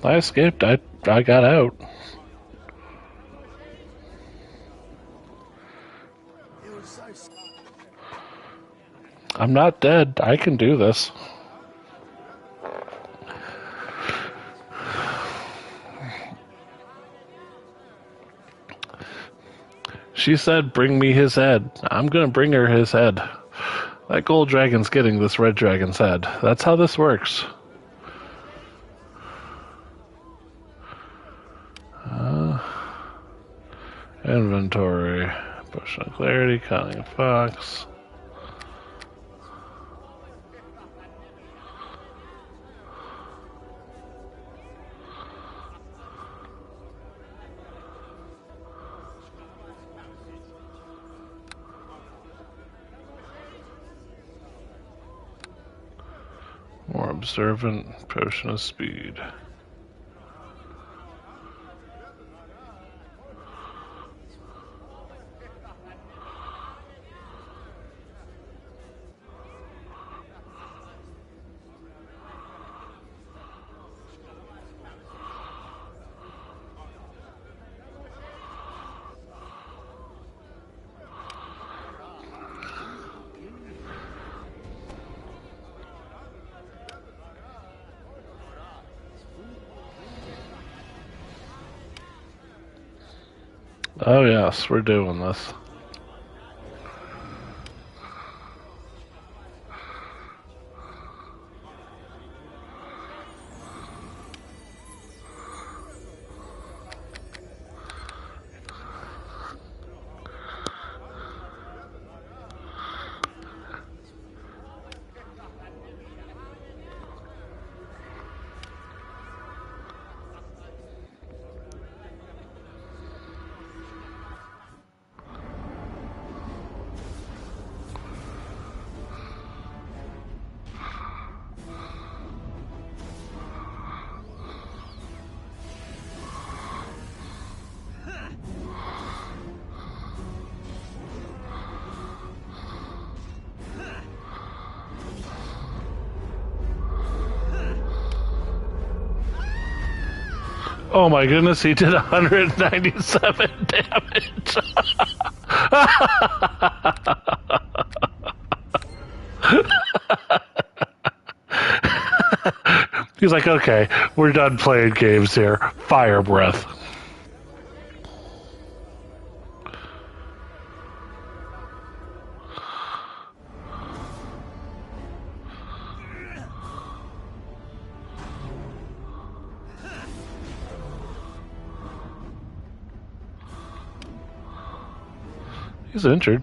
Speaker 1: I escaped. I got out. I'm not dead. I can do this. She said, bring me his head. I'm gonna bring her his head. That gold dragon's getting this red dragon's head. That's how this works. Inventory. Potion of clarity, cunning fox. More observant, potion of speed. Oh yes, we're doing this. Oh my goodness, he did 197 damage. He's like, okay, we're done playing games here. Fire breath. He's injured.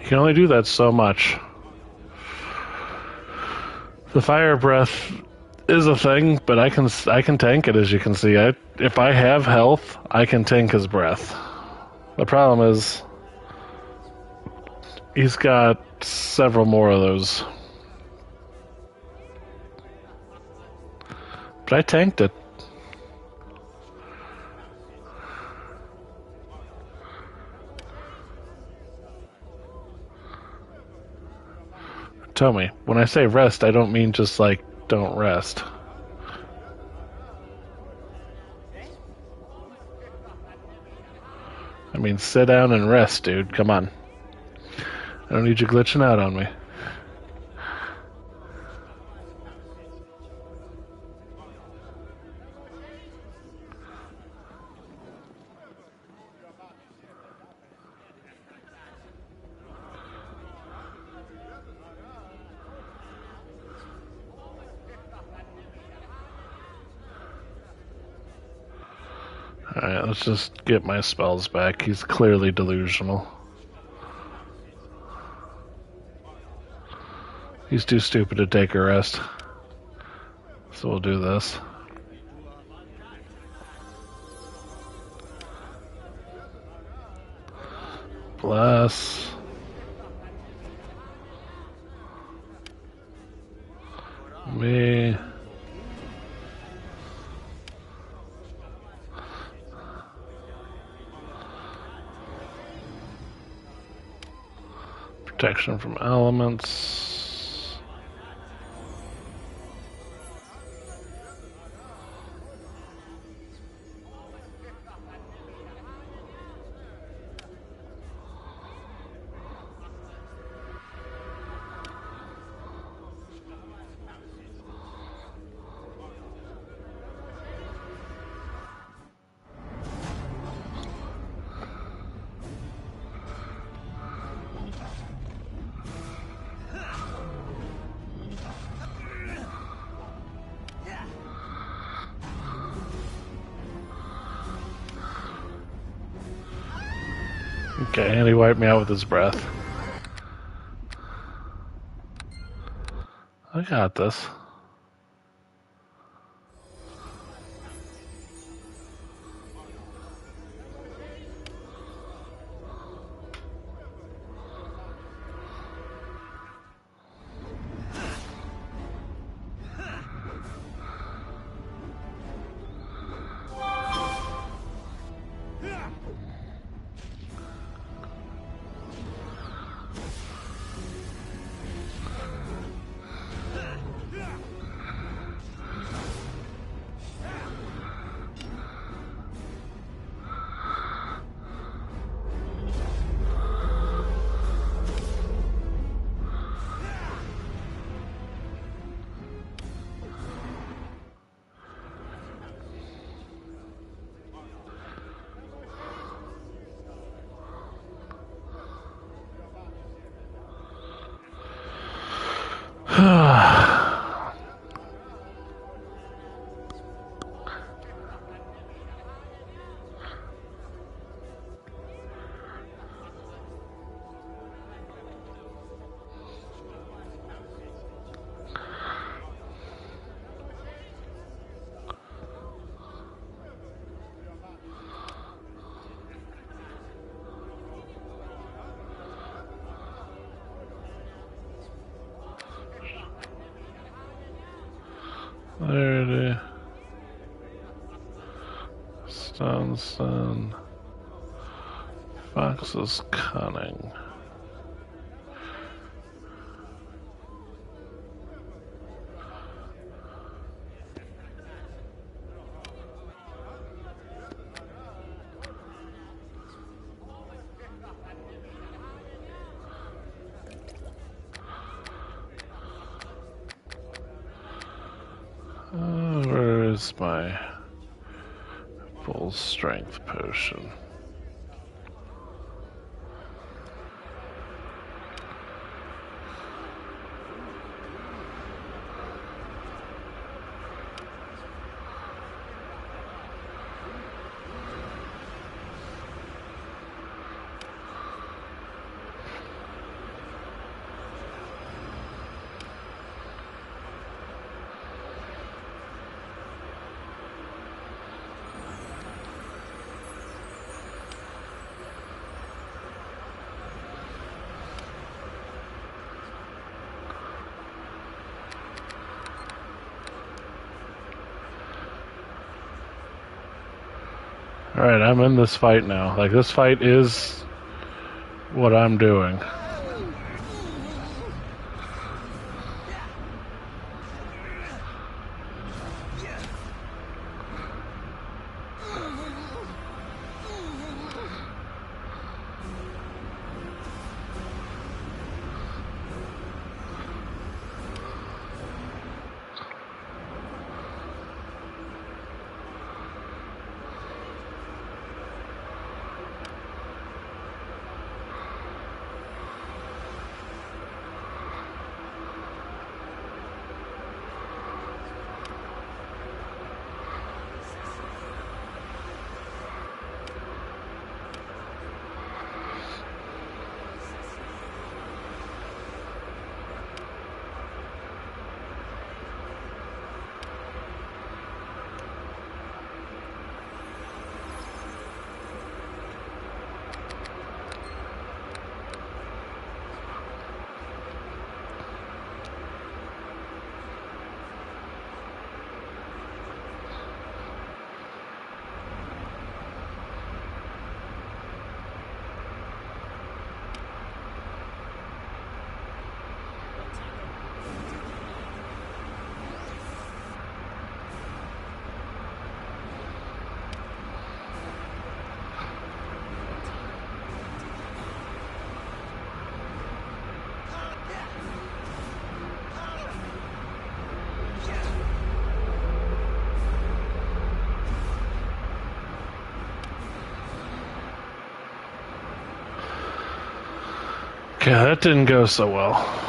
Speaker 1: can only do that so much. The fire breath is a thing, but I can tank it, as you can see. If I have health, I can tank his breath. The problem is he's got several more of those. But I tanked it. Tommy, when I say rest, I don't mean just like don't rest. I mean sit down and rest, dude. Come on. I don't need you glitching out on me. Alright, let's just get my spells back. He's clearly delusional. He's too stupid to take a rest. So we'll do this. Bless. Me. Protection from elements. Okay, and he wiped me out with his breath. I got this. There it is. Stonson. Fox is cunning. Where is my full strength potion? Alright, I'm in this fight now. Like, this fight is what I'm doing. Okay, that didn't go so well.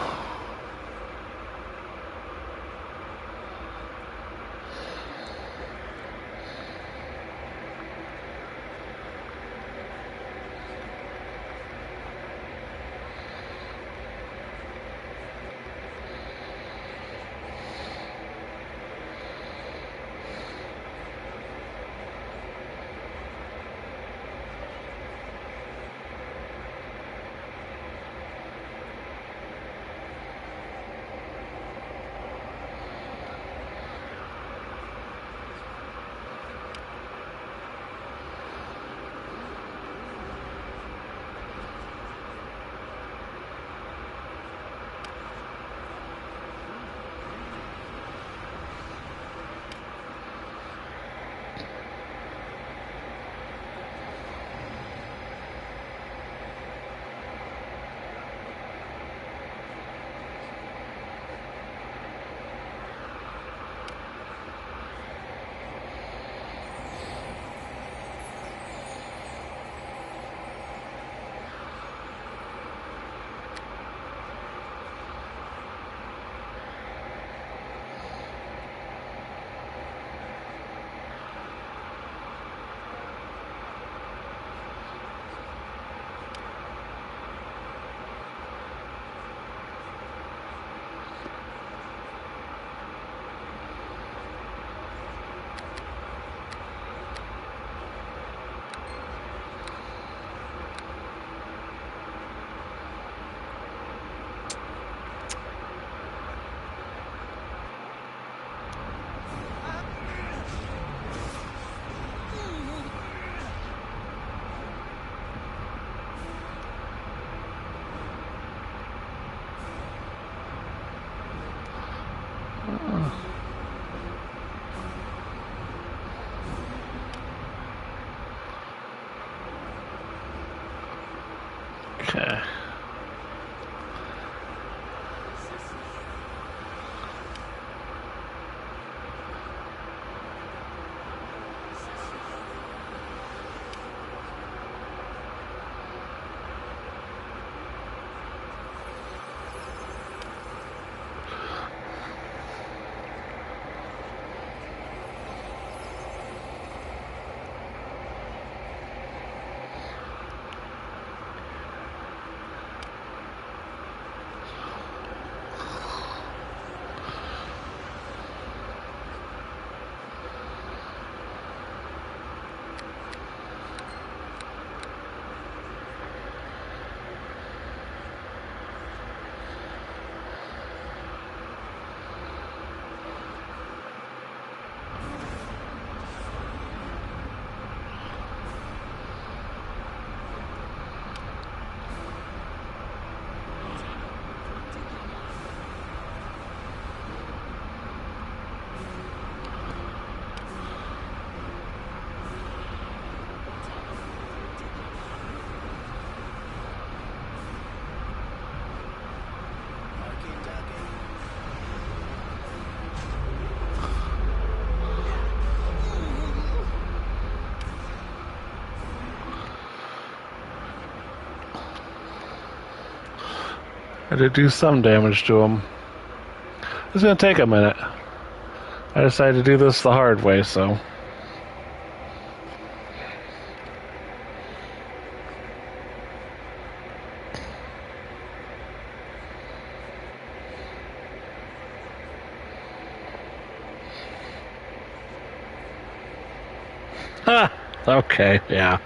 Speaker 1: I did do some damage to him. It's gonna take a minute. I decided to do this the hard way, so. Ha! Okay, yeah.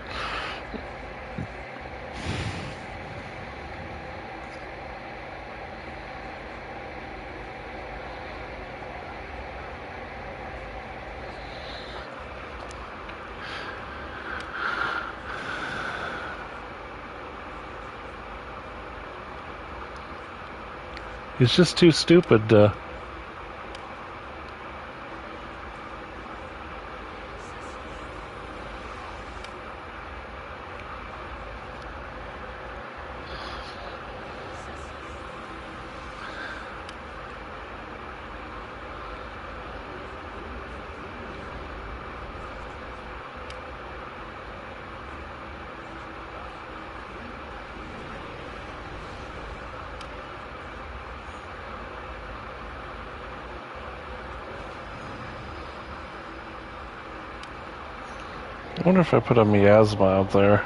Speaker 1: He's just too stupid to. I wonder if I put a miasma out there.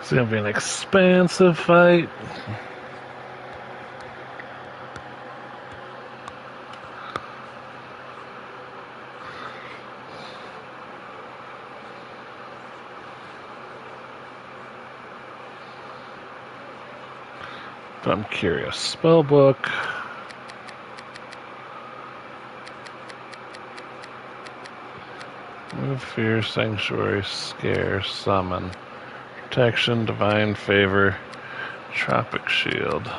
Speaker 1: It's gonna be an expansive fight. But I'm curious. Spellbook. Move, fear, sanctuary, scare, summon. Protection, divine favor, tropic shield.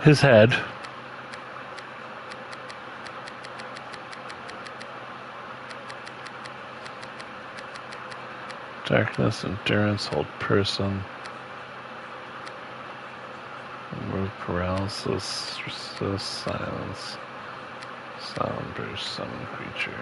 Speaker 1: His head. Darkness, endurance, hold person. Remove paralysis, resist, silence. Sound burst, summon creature.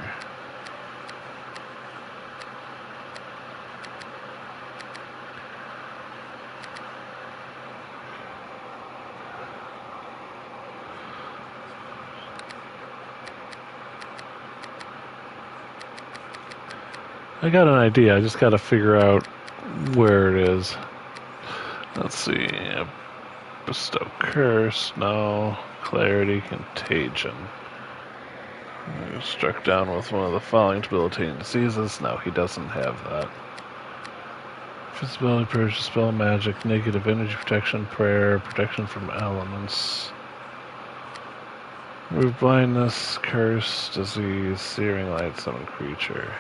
Speaker 1: I got an idea, I just gotta figure out where it is. Let's see. Bestow curse, no. Clarity, contagion. Struck down with one of the following debilitating diseases. No, he doesn't have that. Visibility, purge, spell, magic, negative energy protection, prayer, protection from elements. Remove blindness, curse, disease, searing light, summon creature.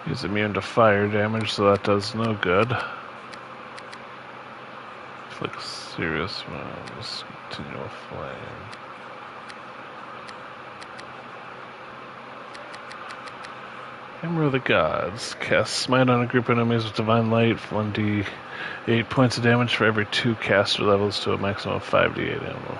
Speaker 1: He's immune to fire damage, so that does no good. Inflict serious wounds, continual flame. Hammer of the Gods. Cast Smite on a group of enemies with Divine Light. 1d8 points of damage for every 2 caster levels to a maximum of 5d8 ammo.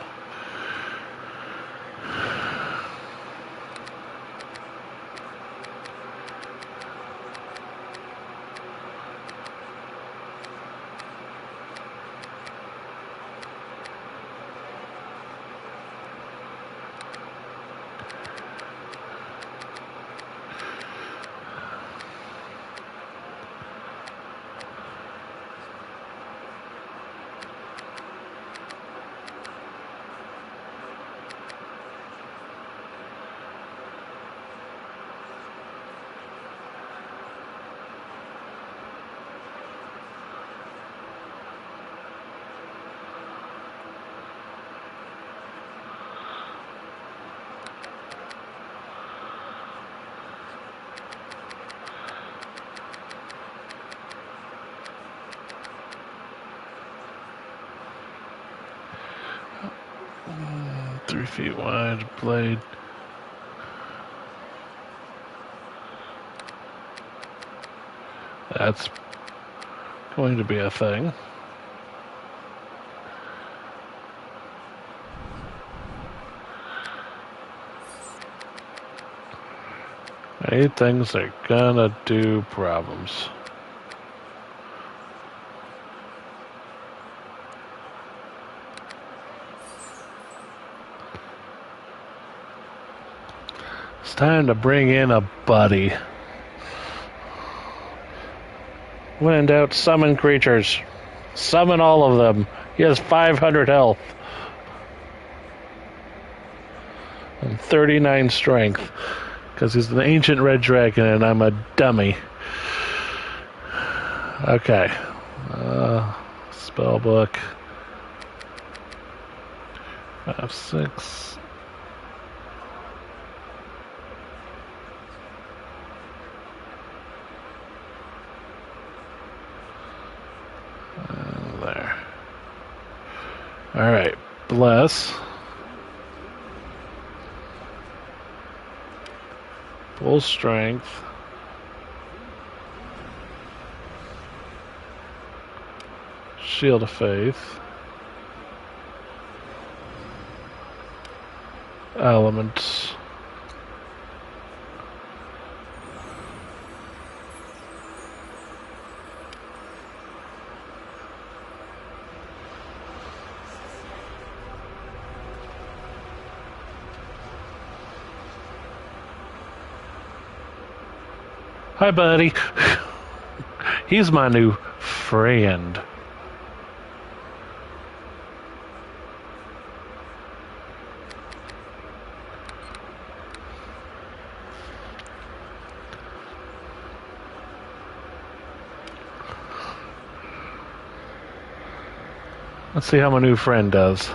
Speaker 1: 3 feet wide blade. That's going to be a thing. Things are gonna do problems. It's time to bring in a buddy. When in doubt, summon creatures. Summon all of them. He has 500 health. And 39 strength. Because he's an ancient red dragon and I'm a dummy. Okay. Spellbook. 5, 6. There. Alright. Bless. Full strength. Shield of Faith. Elements. Hi, buddy. He's my new friend. Let's see how my new friend does.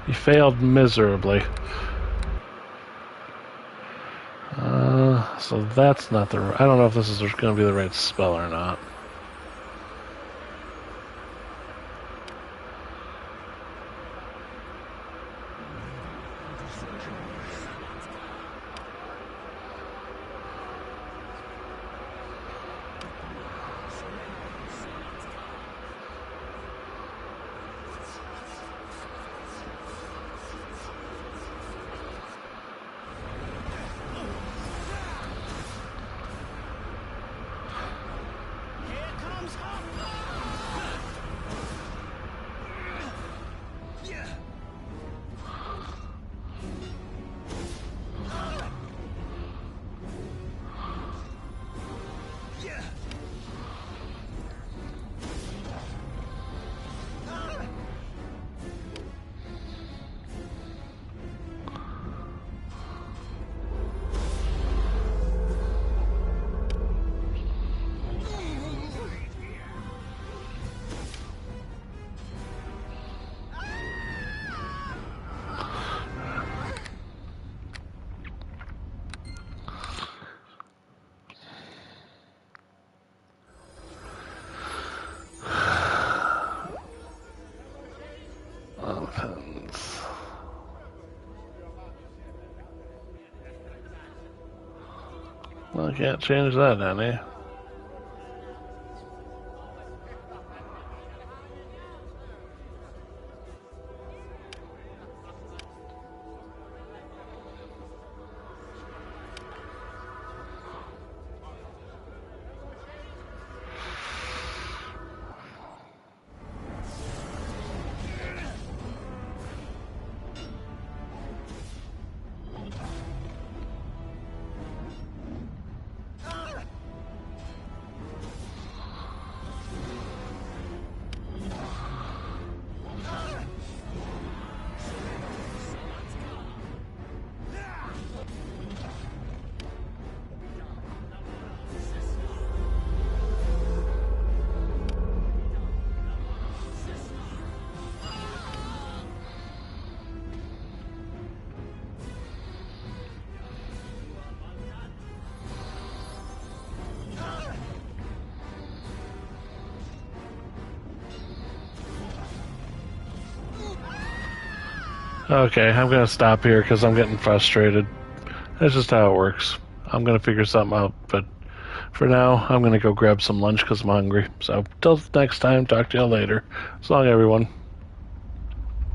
Speaker 1: He failed miserably. So that's not the... I don't know if this is going to be the right spell or not. Well, I can't change that, honey. Okay, I'm gonna stop here because I'm getting frustrated. That's just how it works. I'm gonna figure something out, but for now, I'm gonna go grab some lunch because I'm hungry. So, till next time, talk to you later. So long, everyone.